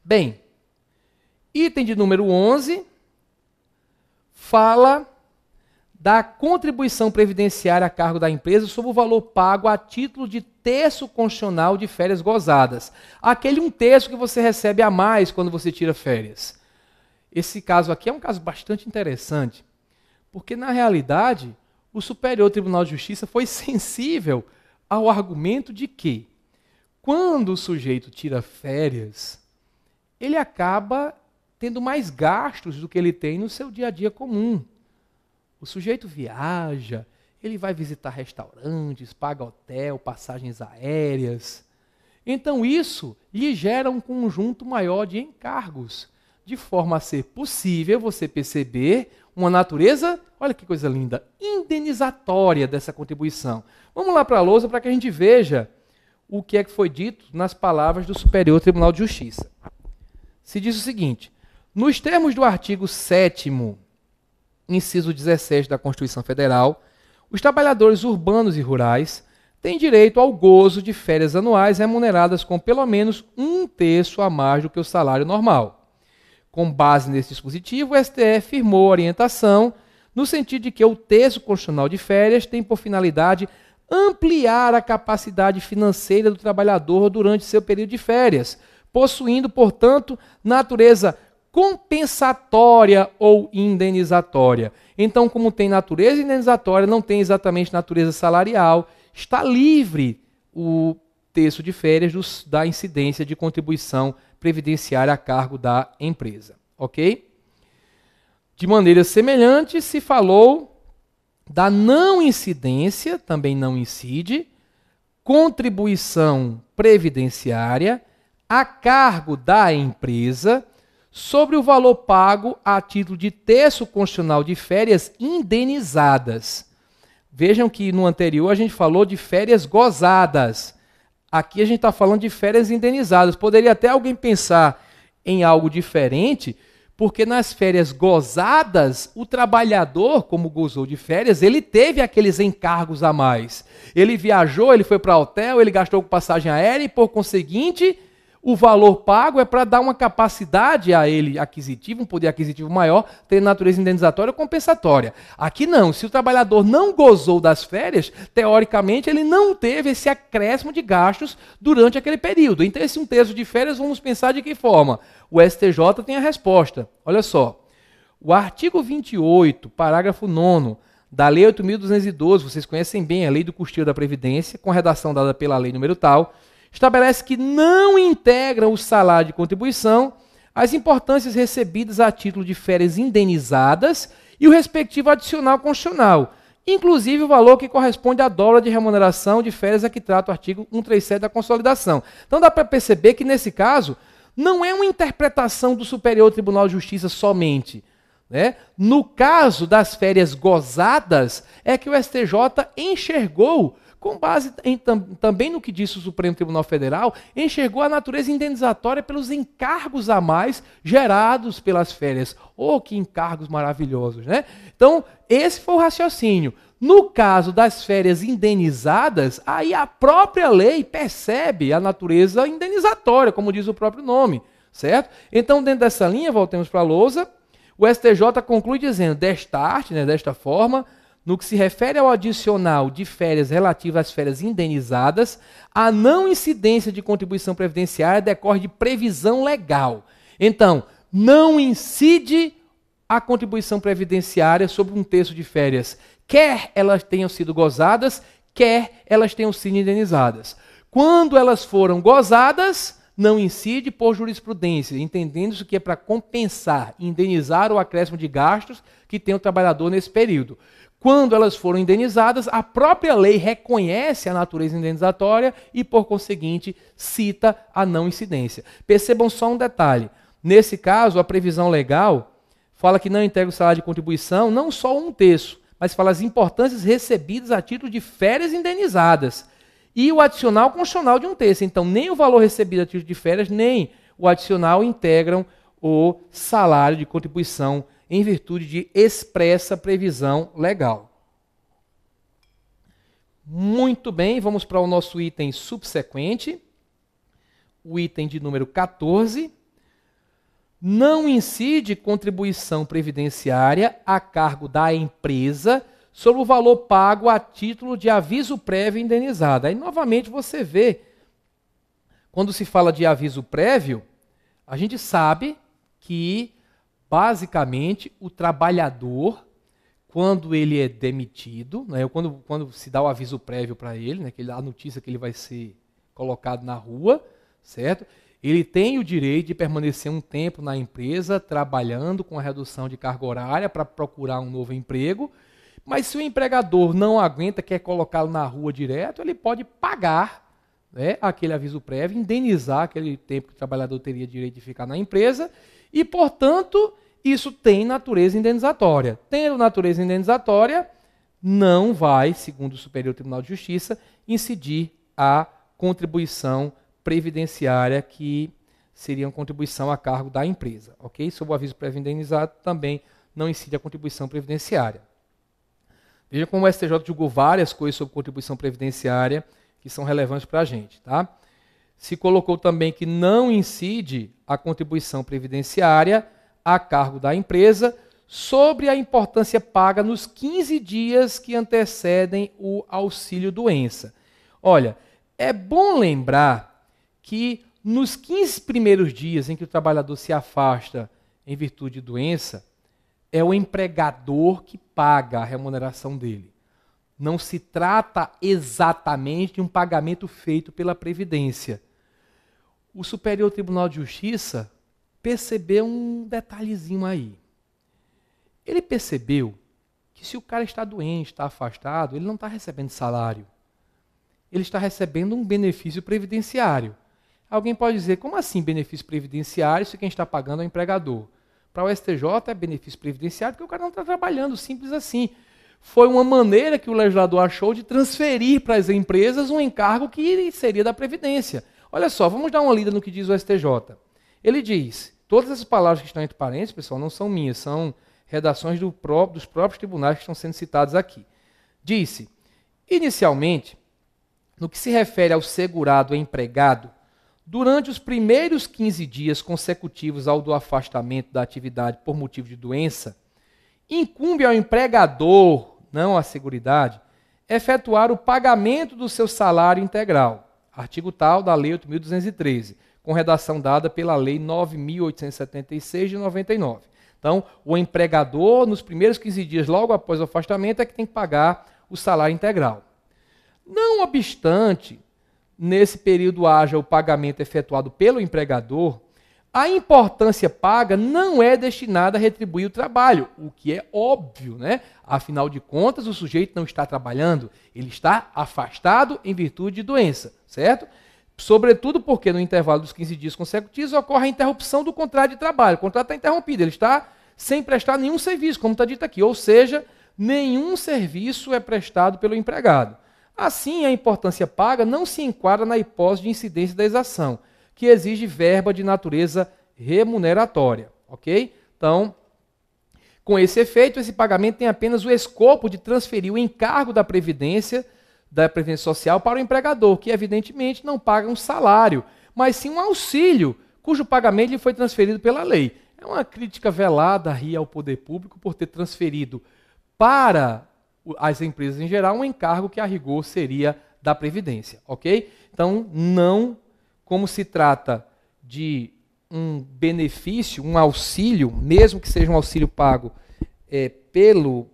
Bem, item de número 11 fala da contribuição previdenciária a cargo da empresa sobre o valor pago a título de terço constitucional de férias gozadas. Aquele 1/3 que você recebe a mais quando você tira férias. Esse caso aqui é um caso bastante interessante, porque na realidade o Superior Tribunal de Justiça foi sensível ao argumento de que, quando o sujeito tira férias, ele acaba tendo mais gastos do que ele tem no seu dia a dia comum. O sujeito viaja, ele vai visitar restaurantes, paga hotel, passagens aéreas. Então isso lhe gera um conjunto maior de encargos, de forma a ser possível você perceber uma natureza, olha que coisa linda, indenizatória dessa contribuição. Vamos lá para a lousa para que a gente veja o que é que foi dito nas palavras do Superior Tribunal de Justiça. Se diz o seguinte: nos termos do artigo 7º, inciso 17 da Constituição Federal, os trabalhadores urbanos e rurais têm direito ao gozo de férias anuais remuneradas com pelo menos 1/3 a mais do que o salário normal. Com base nesse dispositivo, o STF firmou a orientação no sentido de que o terço constitucional de férias tem por finalidade ampliar a capacidade financeira do trabalhador durante seu período de férias, possuindo, portanto, natureza compensatória ou indenizatória. Então, como tem natureza indenizatória, não tem exatamente natureza salarial, está livre o terço de férias da incidência de contribuição previdenciária a cargo da empresa. Ok? De maneira semelhante, se falou da não incidência, também não incide, contribuição previdenciária a cargo da empresa sobre o valor pago a título de terço constitucional de férias indenizadas. Vejam que no anterior a gente falou de férias gozadas. Aqui a gente está falando de férias indenizadas. Poderia até alguém pensar em algo diferente, porque nas férias gozadas, o trabalhador, como gozou de férias, ele teve aqueles encargos a mais. Ele viajou, ele foi para hotel, ele gastou com passagem aérea e, por conseguinte, o valor pago é para dar uma capacidade a ele aquisitivo, um poder aquisitivo maior, tendo natureza indenizatória ou compensatória. Aqui não, se o trabalhador não gozou das férias, teoricamente ele não teve esse acréscimo de gastos durante aquele período. Então esse 1/3 de férias, vamos pensar de que forma? O STJ tem a resposta. Olha só, o artigo 28, parágrafo 9º, da Lei 8.212, vocês conhecem bem a Lei do Custeio da Previdência, com redação dada pela lei número tal, estabelece que não integram o salário de contribuição as importâncias recebidas a título de férias indenizadas e o respectivo adicional constitucional, inclusive o valor que corresponde à dobra de remuneração de férias a que trata o artigo 137 da Consolidação. Então dá para perceber que, nesse caso, não é uma interpretação do Superior Tribunal de Justiça somente. Né? No caso das férias gozadas, é que o STJ enxergou, com base também no que disse o Supremo Tribunal Federal, enxergou a natureza indenizatória pelos encargos a mais gerados pelas férias. Oh, que encargos maravilhosos, né? Então, esse foi o raciocínio. No caso das férias indenizadas, aí a própria lei percebe a natureza indenizatória, como diz o próprio nome, certo? Então, dentro dessa linha, voltemos para a lousa, o STJ conclui dizendo, desta arte, né, desta forma, no que se refere ao adicional de férias relativo às férias indenizadas, a não incidência de contribuição previdenciária decorre de previsão legal. Então, não incide a contribuição previdenciária sobre 1/3 de férias, quer elas tenham sido gozadas, quer elas tenham sido indenizadas. Quando elas foram gozadas, não incide por jurisprudência, entendendo-se que é para compensar, indenizar o acréscimo de gastos que tem o trabalhador nesse período. Quando elas foram indenizadas, a própria lei reconhece a natureza indenizatória e, por conseguinte, cita a não incidência. Percebam só um detalhe. Nesse caso, a previsão legal fala que não integra o salário de contribuição, não só 1/3, mas fala as importâncias recebidas a título de férias indenizadas. E o adicional constitucional de 1/3. Então, nem o valor recebido a título de férias, nem o adicional integram o salário de contribuição em virtude de expressa previsão legal. Muito bem, vamos para o nosso item subsequente, o item de número 14. Não incide contribuição previdenciária a cargo da empresa sobre o valor pago a título de aviso prévio indenizado. Aí, novamente, você vê, quando se fala de aviso prévio, a gente sabe que, basicamente, o trabalhador, quando ele é demitido, né, quando se dá o aviso prévio para ele, né, a notícia que ele vai ser colocado na rua, certo? Ele tem o direito de permanecer um tempo na empresa, trabalhando com a redução de carga horária para procurar um novo emprego, mas se o empregador não aguenta, quer colocá-lo na rua direto, ele pode pagar, né, aquele aviso prévio, indenizar aquele tempo que o trabalhador teria direito de ficar na empresa e, portanto, isso tem natureza indenizatória. Tendo natureza indenizatória, não vai, segundo o Superior Tribunal de Justiça, incidir a contribuição previdenciária, que seria uma contribuição a cargo da empresa. Ok? Sob o aviso prévio indenizado, também não incide a contribuição previdenciária. Veja como o STJ julgou várias coisas sobre contribuição previdenciária que são relevantes para a gente. Tá? Se colocou também que não incide a contribuição previdenciária a cargo da empresa sobre a importância paga nos 15 dias que antecedem o auxílio-doença. Olha, é bom lembrar que nos 15 primeiros dias em que o trabalhador se afasta em virtude de doença, é o empregador que paga a remuneração dele. Não se trata exatamente de um pagamento feito pela Previdência. O Superior Tribunal de Justiça percebeu um detalhezinho aí. Ele percebeu que se o cara está doente, está afastado, ele não está recebendo salário. Ele está recebendo um benefício previdenciário. Alguém pode dizer, como assim benefício previdenciário se quem está pagando é o empregador? Para o STJ é benefício previdenciário porque o cara não está trabalhando, simples assim. Foi uma maneira que o legislador achou de transferir para as empresas um encargo que seria da Previdência. Olha só, vamos dar uma lida no que diz o STJ. Ele diz, todas essas palavras que estão entre parênteses, pessoal, não são minhas, são redações dos próprios tribunais que estão sendo citados aqui. Disse, inicialmente, no que se refere ao segurado empregado, durante os primeiros 15 dias consecutivos ao do afastamento da atividade por motivo de doença, incumbe ao empregador, não à Seguridade, efetuar o pagamento do seu salário integral. Artigo tal da Lei 8.213, com redação dada pela Lei 9.876 de 99. Então, o empregador, nos primeiros 15 dias, logo após o afastamento, é que tem que pagar o salário integral. Não obstante, nesse período haja o pagamento efetuado pelo empregador, a importância paga não é destinada a retribuir o trabalho, o que é óbvio, né? Afinal de contas, o sujeito não está trabalhando, ele está afastado em virtude de doença, certo? Sobretudo porque no intervalo dos 15 dias consecutivos ocorre a interrupção do contrato de trabalho. O contrato está interrompido, ele está sem prestar nenhum serviço, como está dito aqui, ou seja, nenhum serviço é prestado pelo empregado. Assim, a importância paga não se enquadra na hipótese de incidência da exação, que exige verba de natureza remuneratória, ok? Então, com esse efeito, esse pagamento tem apenas o escopo de transferir o encargo da Previdência Social para o empregador, que evidentemente não paga um salário, mas sim um auxílio, cujo pagamento lhe foi transferido pela lei. É uma crítica velada aí ao poder público por ter transferido para as empresas em geral um encargo que a rigor seria da Previdência, ok? Então, não, como se trata de um benefício, um auxílio, mesmo que seja um auxílio pago pelo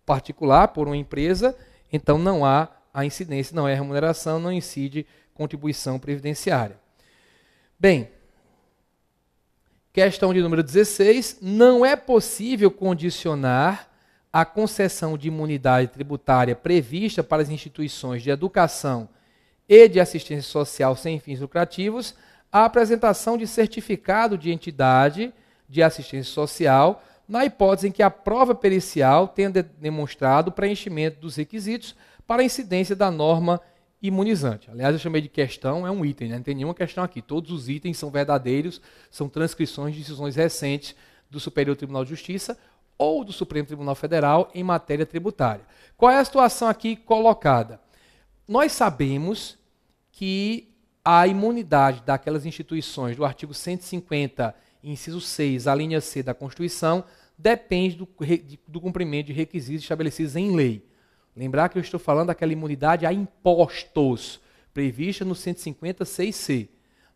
particular, por uma empresa, então não há a incidência, não é remuneração, não incide contribuição previdenciária. Bem, questão de número 16. Não é possível condicionar a concessão de imunidade tributária prevista para as instituições de educação e de assistência social sem fins lucrativos à apresentação de certificado de entidade de assistência social, na hipótese em que a prova pericial tenha demonstrado o preenchimento dos requisitos para a incidência da norma imunizante. Aliás, eu chamei de questão, é um item, né? Não tem nenhuma questão aqui. Todos os itens são verdadeiros, são transcrições de decisões recentes do Superior Tribunal de Justiça ou do Supremo Tribunal Federal em matéria tributária. Qual é a situação aqui colocada? Nós sabemos que a imunidade daquelas instituições do artigo 150, inciso 6, a linha C da Constituição, depende do cumprimento de requisitos estabelecidos em lei. Lembrar que eu estou falando daquela imunidade a impostos, prevista no 150.6c,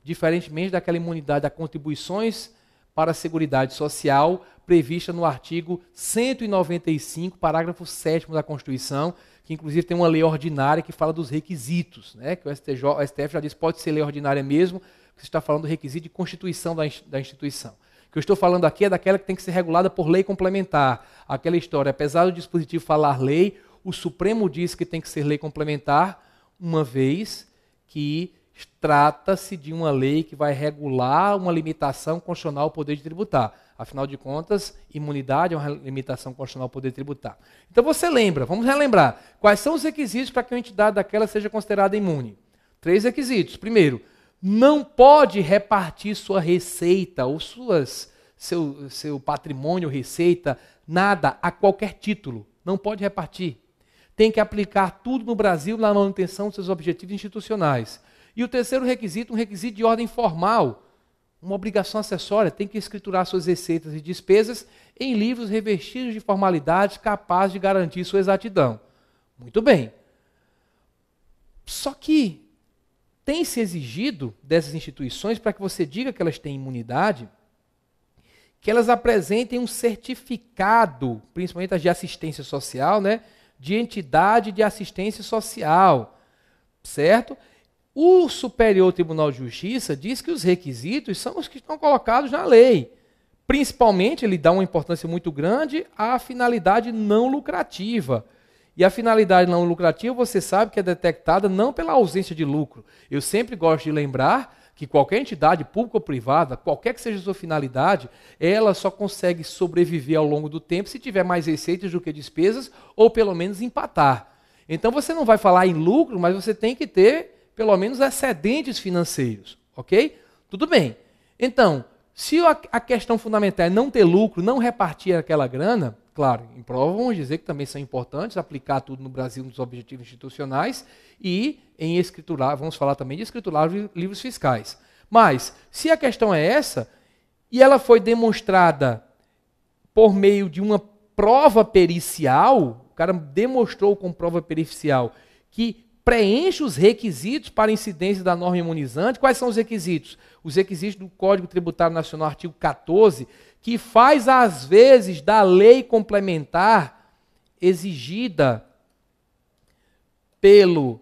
diferentemente daquela imunidade a contribuições para a Seguridade Social, prevista no artigo 195, parágrafo 7º da Constituição, que inclusive tem uma lei ordinária que fala dos requisitos, né? Que o STF já disse, pode ser lei ordinária mesmo, que você está falando do requisito de constituição da instituição. O que eu estou falando aqui é daquela que tem que ser regulada por lei complementar. Aquela história, apesar do dispositivo falar lei, o Supremo diz que tem que ser lei complementar, uma vez que trata-se de uma lei que vai regular uma limitação constitucional ao poder de tributar. Afinal de contas, imunidade é uma limitação constitucional ao poder de tributar. Então você lembra, vamos relembrar, quais são os requisitos para que uma entidade daquela seja considerada imune? 3 requisitos. Primeiro, não pode repartir sua receita ou seu patrimônio, receita, nada, a qualquer título. Não pode repartir. Tem que aplicar tudo no Brasil na manutenção dos seus objetivos institucionais. E o terceiro requisito, um requisito de ordem formal, uma obrigação acessória, tem que escriturar suas receitas e despesas em livros revestidos de formalidades capazes de garantir sua exatidão. Muito bem. Só que tem se exigido dessas instituições, para que você diga que elas têm imunidade, que elas apresentem um certificado, principalmente as de assistência social, né, de entidade de assistência social, certo? O Superior Tribunal de Justiça diz que os requisitos são os que estão colocados na lei. Principalmente, ele dá uma importância muito grande à finalidade não lucrativa. E a finalidade não lucrativa, você sabe que é detectada não pela ausência de lucro. Eu sempre gosto de lembrar que qualquer entidade pública ou privada, qualquer que seja a sua finalidade, ela só consegue sobreviver ao longo do tempo se tiver mais receitas do que despesas, ou pelo menos empatar. Então você não vai falar em lucro, mas você tem que ter pelo menos excedentes financeiros, ok? Tudo bem. Então, se a questão fundamental é não ter lucro, não repartir aquela grana, claro, em prova vamos dizer que também são importantes, aplicar tudo no Brasil nos objetivos institucionais e em escriturar, vamos falar também de escriturar livros fiscais. Mas, se a questão é essa, e ela foi demonstrada por meio de uma prova pericial, o cara demonstrou com prova pericial que preenche os requisitos para incidência da norma imunizante. Quais são os requisitos? Os requisitos do Código Tributário Nacional, artigo 14, que faz, às vezes, da lei complementar exigida pelo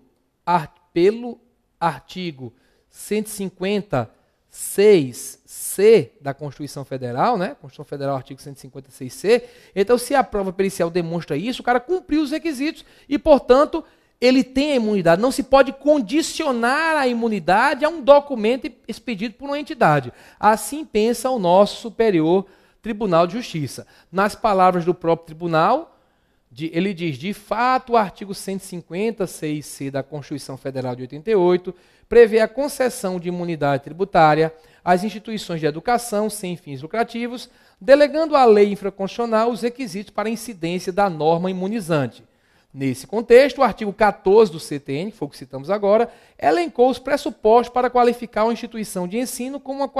artigo 156C da Constituição Federal, né? Constituição Federal, artigo 156C. Então, se a prova pericial demonstra isso, o cara cumpriu os requisitos e, portanto, ele tem a imunidade. Não se pode condicionar a imunidade a um documento expedido por uma entidade. Assim pensa o nosso Superior Tribunal de Justiça. Nas palavras do próprio tribunal, ele diz, de fato, o artigo 156C da Constituição Federal de 88 prevê a concessão de imunidade tributária às instituições de educação sem fins lucrativos, delegando à lei infraconstitucional os requisitos para a incidência da norma imunizante. Nesse contexto, o artigo 14 do CTN, que foi o que citamos agora, elencou os pressupostos para qualificar uma instituição de ensino como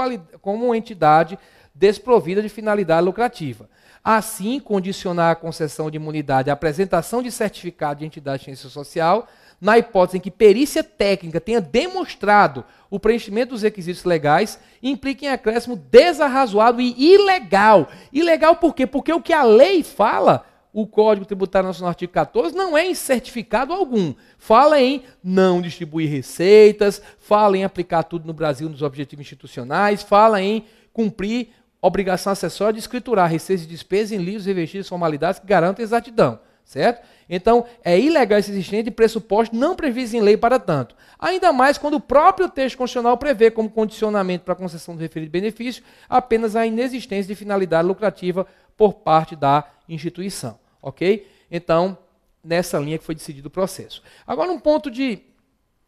uma entidade desprovida de finalidade lucrativa. Assim, condicionar a concessão de imunidade à apresentação de certificado de entidade de ciência social, na hipótese em que perícia técnica tenha demonstrado o preenchimento dos requisitos legais, implica em acréscimo desarrazoado e ilegal. Ilegal por quê? Porque o que a lei fala, o Código Tributário Nacional, artigo 14, não é em certificado algum. Fala em não distribuir receitas, fala em aplicar tudo no Brasil nos objetivos institucionais, fala em cumprir obrigação acessória de escriturar receitas e despesas em livros revestidos de formalidades que garantam exatidão, certo? Então, é ilegal esse existente de pressuposto não previsto em lei para tanto. Ainda mais quando o próprio texto constitucional prevê como condicionamento para a concessão do referido benefício apenas a inexistência de finalidade lucrativa por parte da instituição, ok? Então, nessa linha que foi decidido o processo. Agora, um ponto de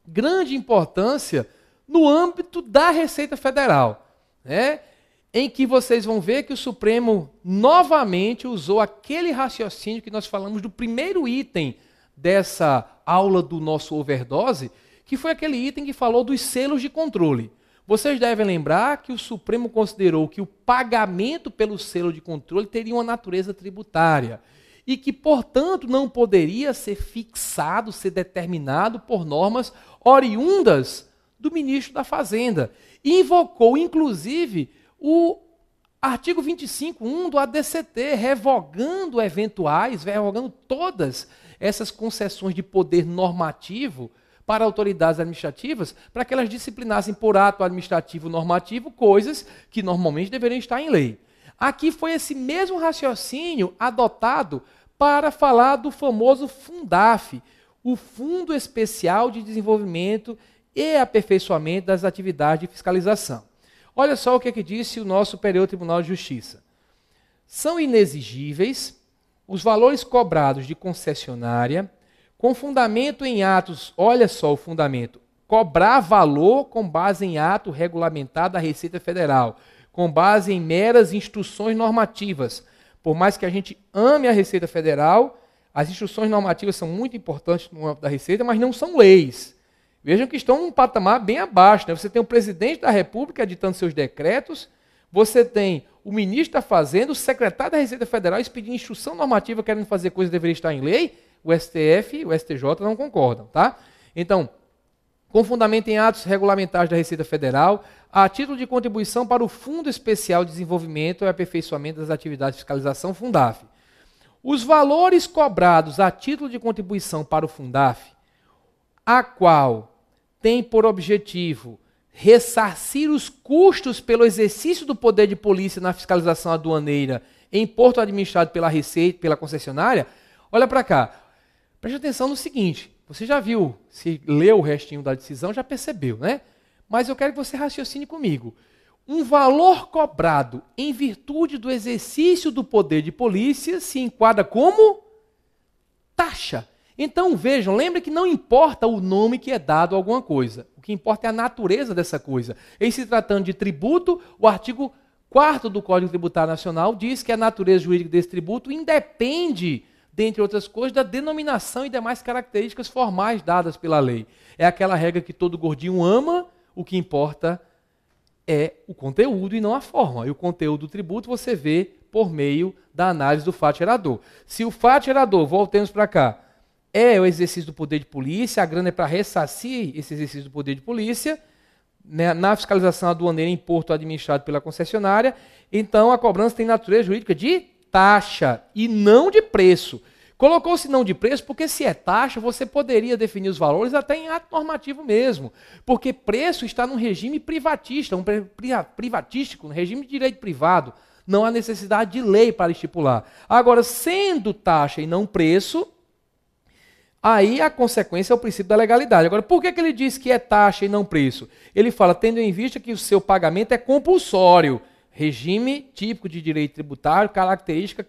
grande importância no âmbito da Receita Federal, né? Em que vocês vão ver que o Supremo novamente usou aquele raciocínio que nós falamos do primeiro item dessa aula do nosso overdose, que foi aquele item que falou dos selos de controle. Vocês devem lembrar que o Supremo considerou que o pagamento pelo selo de controle teria uma natureza tributária e que, portanto, não poderia ser fixado, ser determinado por normas oriundas do ministro da Fazenda. E invocou, inclusive, o artigo 25.1 do ADCT, revogando todas essas concessões de poder normativo para autoridades administrativas, para que elas disciplinassem por ato administrativo normativo coisas que normalmente deveriam estar em lei. Aqui foi esse mesmo raciocínio adotado para falar do famoso Fundaf, o Fundo Especial de Desenvolvimento e Aperfeiçoamento das Atividades de Fiscalização. Olha só o que disse o nosso Superior Tribunal de Justiça. São inexigíveis os valores cobrados de concessionária com fundamento em atos, olha só o fundamento, cobrar valor com base em ato regulamentado da Receita Federal, com base em meras instruções normativas. Por mais que a gente ame a Receita Federal, as instruções normativas são muito importantes no âmbito da Receita, mas não são leis. Vejam que estão num patamar bem abaixo, né? Você tem o presidente da República editando seus decretos, você tem o ministro da Fazenda, o secretário da Receita Federal expedindo instrução normativa querendo fazer coisa que deveria estar em lei, o STF e o STJ não concordam, tá? Então, com fundamento em atos regulamentares da Receita Federal, a título de contribuição para o Fundo Especial de Desenvolvimento e Aperfeiçoamento das Atividades de Fiscalização, Fundaf. Os valores cobrados a título de contribuição para o Fundaf, a qual tem por objetivo ressarcir os custos pelo exercício do poder de polícia na fiscalização aduaneira em porto administrado pela Receita, pela concessionária, olha para cá. Preste atenção no seguinte, você já viu, se leu o restinho da decisão, já percebeu, né? Mas eu quero que você raciocine comigo. Um valor cobrado em virtude do exercício do poder de polícia se enquadra como taxa. Então, vejam, lembre que não importa o nome que é dado a alguma coisa. O que importa é a natureza dessa coisa. Em se tratando de tributo, o artigo 4º do Código Tributário Nacional diz que a natureza jurídica desse tributo independe, dentre outras coisas, da denominação e demais características formais dadas pela lei. É aquela regra que todo gordinho ama, o que importa é o conteúdo e não a forma. E o conteúdo do tributo você vê por meio da análise do fato gerador. Se o fato gerador, voltemos para cá, é o exercício do poder de polícia, a grana é para ressarcir esse exercício do poder de polícia, né, na fiscalização aduaneira em porto administrado pela concessionária, então a cobrança tem natureza jurídica de taxa e não de preço. Colocou-se não de preço porque se é taxa, você poderia definir os valores até em ato normativo mesmo, porque preço está num regime privatista, privatístico, no regime de direito privado, não há necessidade de lei para estipular. Agora, sendo taxa e não preço, aí a consequência é o princípio da legalidade. Agora, por que ele diz que é taxa e não preço? Ele fala, tendo em vista que o seu pagamento é compulsório, regime típico de direito tributário, característica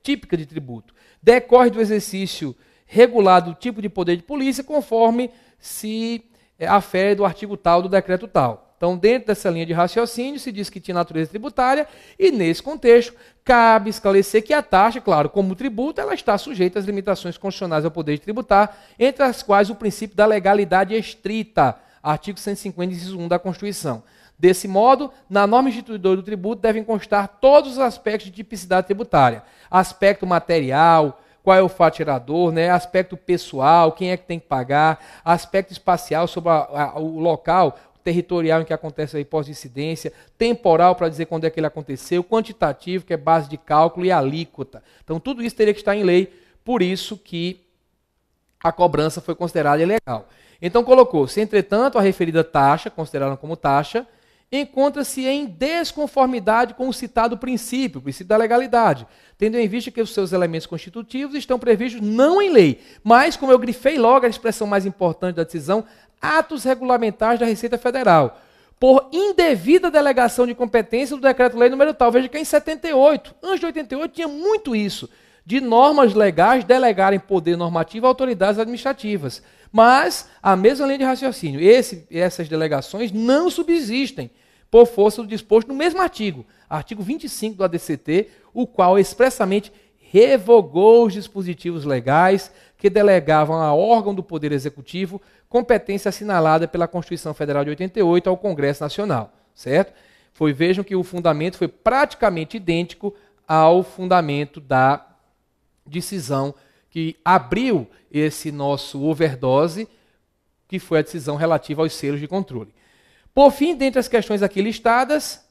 típica de tributo. Decorre do exercício regulado do tipo de poder de polícia, conforme se afere do artigo tal do decreto tal. Então, dentro dessa linha de raciocínio, se diz que tinha natureza tributária e, nesse contexto, cabe esclarecer que a taxa, claro, como tributo, ela está sujeita às limitações constitucionais ao poder de tributar, entre as quais o princípio da legalidade estrita, artigo 150, inciso 1 da Constituição. Desse modo, na norma instituidora do tributo devem constar todos os aspectos de tipicidade tributária. Aspecto material, qual é o fato gerador, né? Aspecto pessoal, quem é que tem que pagar, aspecto espacial sobre o local, territorial em que acontece a hipótese de incidência, temporal para dizer quando é que ele aconteceu, quantitativo, que é base de cálculo, e alíquota. Então, tudo isso teria que estar em lei, por isso que a cobrança foi considerada ilegal. Então, colocou-se, entretanto, a referida taxa, considerada como taxa, encontra-se em desconformidade com o citado princípio, o princípio da legalidade, tendo em vista que os seus elementos constitutivos estão previstos não em lei, mas, como eu grifei logo a expressão mais importante da decisão, atos regulamentares da Receita Federal, por indevida delegação de competência do Decreto-Lei número tal. Veja que é em 78, antes de 88 tinha muito isso, de normas legais delegarem poder normativo a autoridades administrativas. Mas a mesma linha de raciocínio, essas delegações não subsistem por força do disposto no mesmo artigo 25 do ADCT, o qual expressamente revogou os dispositivos legais que delegavam a órgão do Poder Executivo competência assinalada pela Constituição Federal de 88 ao Congresso Nacional, certo? Vejam que o fundamento foi praticamente idêntico ao fundamento da decisão que abriu esse nosso overdose, que foi a decisão relativa aos selos de controle. Por fim, dentre as questões aqui listadas,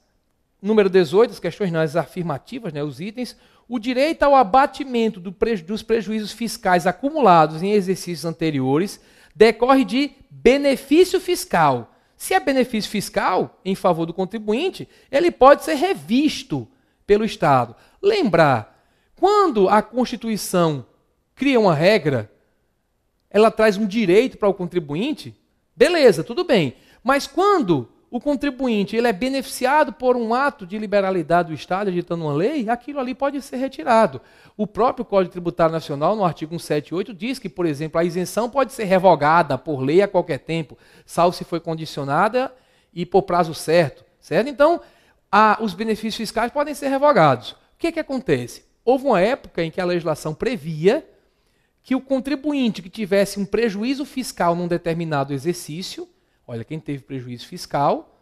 número 18, as questões não, as afirmativas, os itens, o direito ao abatimento dos prejuízos fiscais acumulados em exercícios anteriores decorre de benefício fiscal. Se é benefício fiscal em favor do contribuinte, ele pode ser revisto pelo Estado. Lembrar, quando a Constituição cria uma regra, ela traz um direito para o contribuinte, beleza, tudo bem. Mas quando o contribuinte ele é beneficiado por um ato de liberalidade do Estado, editando uma lei, aquilo ali pode ser retirado. O próprio Código Tributário Nacional, no artigo 178, diz que, por exemplo, a isenção pode ser revogada por lei a qualquer tempo, salvo se foi condicionada e por prazo certo, certo? Então, os benefícios fiscais podem ser revogados. O que acontece? Houve uma época em que a legislação previa que o contribuinte que tivesse um prejuízo fiscal num determinado exercício, olha, quem teve prejuízo fiscal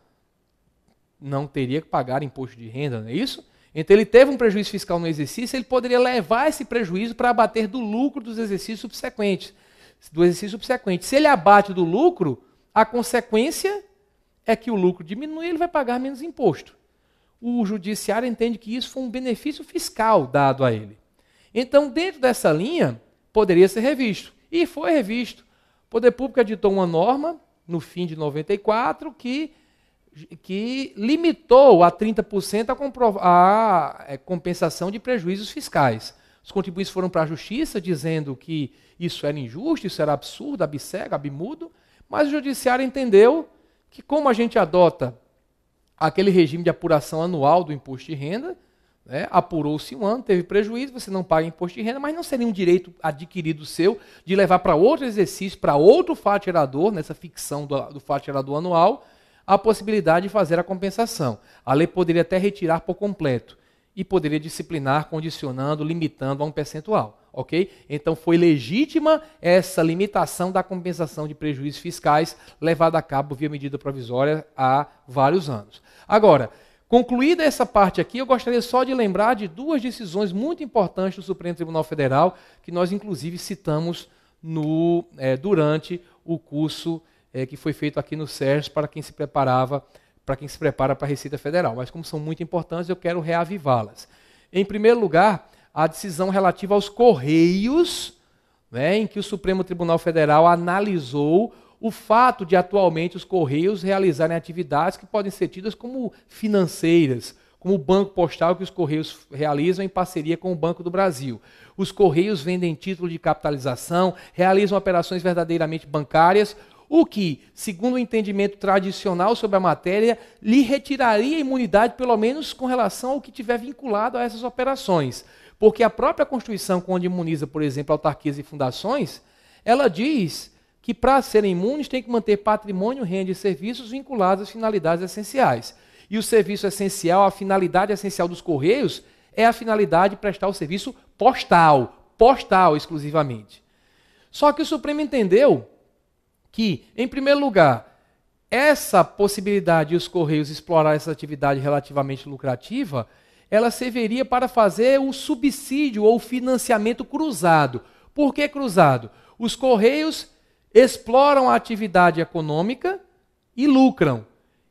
não teria que pagar imposto de renda, não é isso? Então ele teve um prejuízo fiscal no exercício, ele poderia levar esse prejuízo para abater do lucro dos exercícios subsequentes. Se ele abate do lucro, a consequência é que o lucro diminui e ele vai pagar menos imposto. O judiciário entende que isso foi um benefício fiscal dado a ele. Então, dentro dessa linha, poderia ser revisto. E foi revisto. O Poder Público editou uma norma, no fim de 94, que limitou a 30% a compensação de prejuízos fiscais. Os contribuintes foram para a Justiça dizendo que isso era injusto, isso era absurdo, abcego, abmudo, mas o Judiciário entendeu que, como a gente adota aquele regime de apuração anual do imposto de renda, apurou-se um ano, teve prejuízo, você não paga imposto de renda, mas não seria um direito adquirido seu de levar para outro exercício, para outro fato gerador, nessa ficção do fato gerador anual, a possibilidade de fazer a compensação. A lei poderia até retirar por completo e poderia disciplinar, condicionando, limitando a um percentual. Ok? Então foi legítima essa limitação da compensação de prejuízos fiscais levada a cabo via medida provisória há vários anos. Agora, concluída essa parte aqui, eu gostaria só de lembrar de duas decisões muito importantes do Supremo Tribunal Federal, que nós inclusive citamos durante o curso que foi feito aqui no SERS para quem se prepara para a Receita Federal. Mas como são muito importantes, eu quero reavivá-las. Em primeiro lugar, a decisão relativa aos Correios, em que o Supremo Tribunal Federal analisou o fato de atualmente os Correios realizarem atividades que podem ser tidas como financeiras, como o Banco Postal que os Correios realizam em parceria com o Banco do Brasil. Os Correios vendem título de capitalização, realizam operações verdadeiramente bancárias, o que, segundo o entendimento tradicional sobre a matéria, lhe retiraria a imunidade, pelo menos com relação ao que tiver vinculado a essas operações. Porque a própria Constituição, quando imuniza, por exemplo, autarquias e fundações, ela diz que para serem imunes tem que manter patrimônio, renda e serviços vinculados às finalidades essenciais. E o serviço essencial, a finalidade essencial dos Correios é a finalidade de prestar o serviço postal exclusivamente. Só que o Supremo entendeu que, em primeiro lugar, essa possibilidade de os Correios explorar essa atividade relativamente lucrativa, ela serviria para fazer o subsídio ou financiamento cruzado. Por que cruzado? Os Correios exploram a atividade econômica e lucram.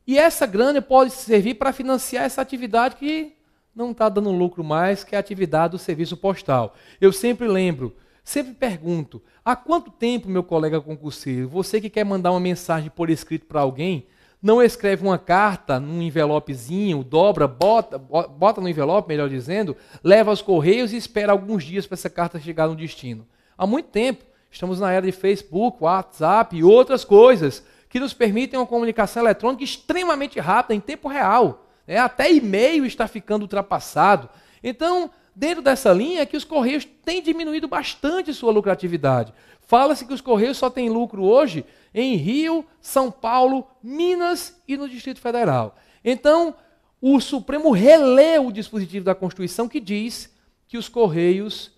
E essa grana pode servir para financiar essa atividade que não está dando lucro mais, que é a atividade do serviço postal. Eu sempre lembro, sempre pergunto, há quanto tempo, meu colega concurseiro, você que quer mandar uma mensagem por escrito para alguém, não escreve uma carta num envelopezinho, dobra, bota no envelope, melhor dizendo, leva aos correios e espera alguns dias para essa carta chegar no destino? Há muito tempo, estamos na era de Facebook, WhatsApp e outras coisas que nos permitem uma comunicação eletrônica extremamente rápida, em tempo real. Até e-mail está ficando ultrapassado. Então, dentro dessa linha é que os Correios têm diminuído bastante sua lucratividade. Fala-se que os Correios só têm lucro hoje em Rio, São Paulo, Minas e no Distrito Federal. Então, o Supremo releu o dispositivo da Constituição que diz que os Correios,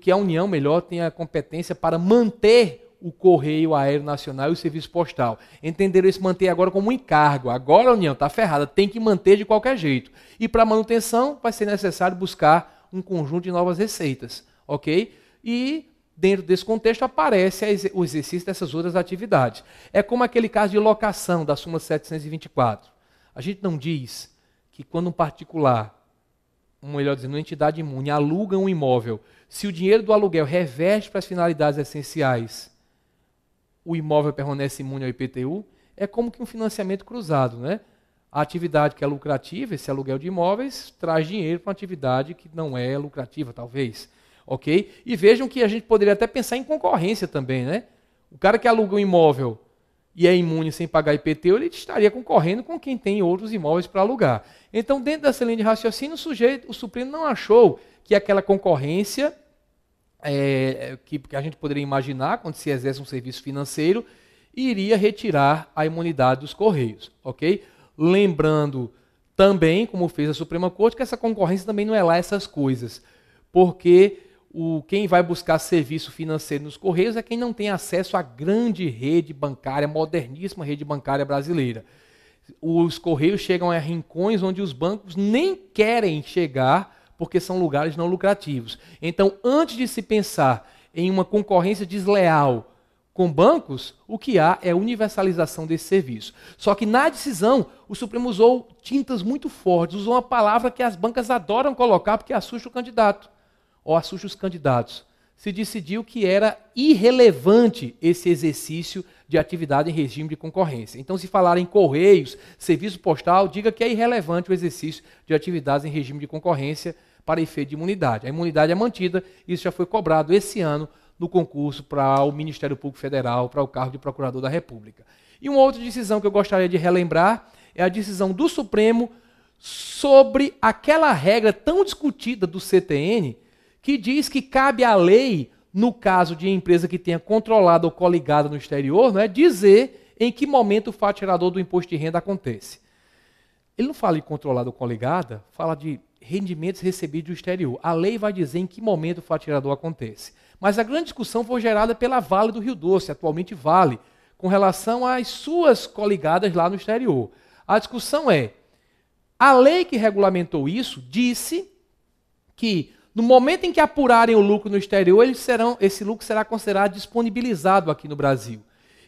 que a União, melhor, tem a competência para manter o Correio Aéreo Nacional e o Serviço Postal. Entenderam esse manter agora como um encargo. Agora a União está ferrada, tem que manter de qualquer jeito. E para manutenção vai ser necessário buscar um conjunto de novas receitas. Ok? E dentro desse contexto aparece o exercício dessas outras atividades. É como aquele caso de locação da súmula 724. A gente não diz que quando um particular, melhor dizendo, uma entidade imune, aluga um imóvel, se o dinheiro do aluguel reverte para as finalidades essenciais, o imóvel permanece imune ao IPTU, é como que um financiamento cruzado, né? A atividade que é lucrativa, esse aluguel de imóveis, traz dinheiro para uma atividade que não é lucrativa, talvez. Ok? E vejam que a gente poderia até pensar em concorrência também, né? O cara que aluga um imóvel e é imune sem pagar IPTU, ele estaria concorrendo com quem tem outros imóveis para alugar. Então, dentro dessa linha de raciocínio, o Supremo não achou que aquela concorrência que a gente poderia imaginar quando se exerce um serviço financeiro, iria retirar a imunidade dos Correios, ok? Lembrando também, como fez a Suprema Corte, que essa concorrência também não é lá essas coisas, porque quem vai buscar serviço financeiro nos Correios é quem não tem acesso à grande rede bancária, moderníssima rede bancária brasileira. Os Correios chegam a rincões onde os bancos nem querem chegar, porque são lugares não lucrativos. Então, antes de se pensar em uma concorrência desleal com bancos, o que há é universalização desse serviço. Só que na decisão, o Supremo usou tintas muito fortes, usou uma palavra que as bancas adoram colocar porque assusta o candidato, ou assusta os candidatos. Se decidiu que era irrelevante esse exercício de atividade em regime de concorrência. Então, se falar em Correios, serviço postal, diga que é irrelevante o exercício de atividades em regime de concorrência para efeito de imunidade. A imunidade é mantida, isso já foi cobrado esse ano no concurso para o Ministério Público Federal, para o cargo de Procurador da República. E uma outra decisão que eu gostaria de relembrar é a decisão do Supremo sobre aquela regra tão discutida do CTN, que diz que cabe à lei, no caso de empresa que tenha controlado ou coligada no exterior, não é, dizer em que momento o fato gerador do imposto de renda acontece. Ele não fala de controlada ou coligada, fala de rendimentos recebidos do exterior. A lei vai dizer em que momento o fato gerador acontece. Mas a grande discussão foi gerada pela Vale do Rio Doce, atualmente Vale, com relação às suas coligadas lá no exterior. A discussão é, a lei que regulamentou isso disse que no momento em que apurarem o lucro no exterior, esse lucro será considerado disponibilizado aqui no Brasil.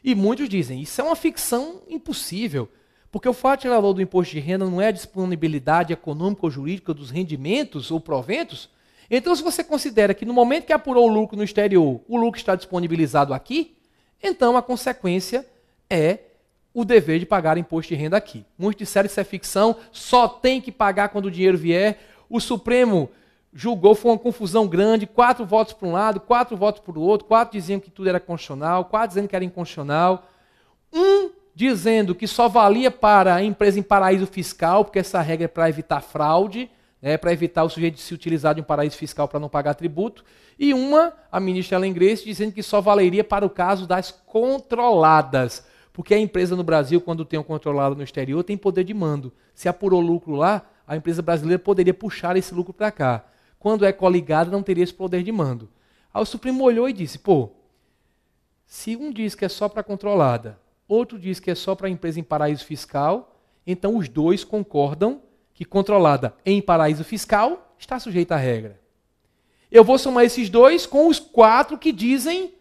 E muitos dizem, isso é uma ficção impossível, porque o fato gerador do imposto de renda não é a disponibilidade econômica ou jurídica dos rendimentos ou proventos. Então, se você considera que no momento que apurou o lucro no exterior, o lucro está disponibilizado aqui, então a consequência é o dever de pagar imposto de renda aqui. Muitos disseram que isso é ficção, só tem que pagar quando o dinheiro vier. O Supremo julgou, foi uma confusão grande, 4 votos para um lado, 4 votos para o outro, 4 diziam que tudo era constitucional, 4 dizendo que era inconstitucional, um dizendo que só valia para a empresa em paraíso fiscal, porque essa regra é para evitar fraude, para evitar o sujeito de se utilizar de um paraíso fiscal para não pagar tributo, e a ministra Helen Grace, dizendo que só valeria para o caso das controladas, porque a empresa no Brasil, quando tem um controlado no exterior, tem poder de mando. Se apurou lucro lá, a empresa brasileira poderia puxar esse lucro para cá. Quando é coligada, não teria esse poder de mando. Aí o Supremo olhou e disse, se um diz que é só para controlada, outro diz que é só para empresa em paraíso fiscal, então os dois concordam que controlada em paraíso fiscal está sujeita à regra. Eu vou somar esses dois com os 4 que dizem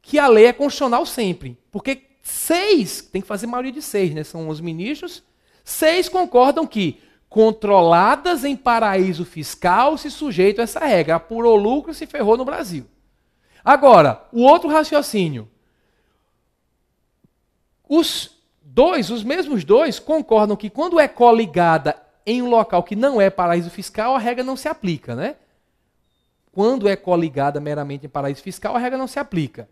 que a lei é constitucional sempre. Porque 6, tem que fazer maioria de 6, né? São os ministros. 6 concordam que controladas em paraíso fiscal se sujeitam a essa regra. Apurou lucro e se ferrou no Brasil. Agora, o outro raciocínio. Os mesmos dois, concordam que quando é coligada em um local que não é paraíso fiscal, a regra não se aplica, né? Quando é coligada meramente em paraíso fiscal, a regra não se aplica.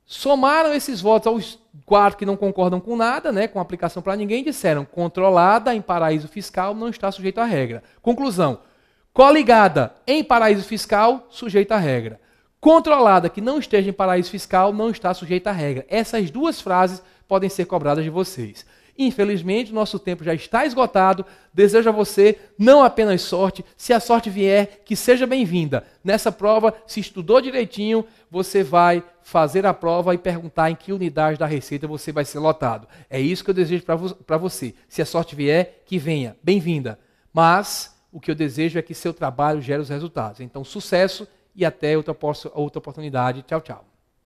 Somaram esses votos aos 4 que não concordam com nada, né, com aplicação para ninguém, e disseram: controlada em paraíso fiscal não está sujeita à regra. Conclusão: coligada em paraíso fiscal, sujeita à regra. Controlada que não esteja em paraíso fiscal, não está sujeita à regra. Essas duas frases podem ser cobradas de vocês. Infelizmente, nosso tempo já está esgotado. Desejo a você não apenas sorte, se a sorte vier, que seja bem-vinda. Nessa prova, se estudou direitinho, você vai fazer a prova e perguntar em que unidade da Receita você vai ser lotado. É isso que eu desejo para você. Se a sorte vier, que venha. Bem-vinda. Mas o que eu desejo é que seu trabalho gere os resultados. Então, sucesso e até outra oportunidade. Tchau, tchau.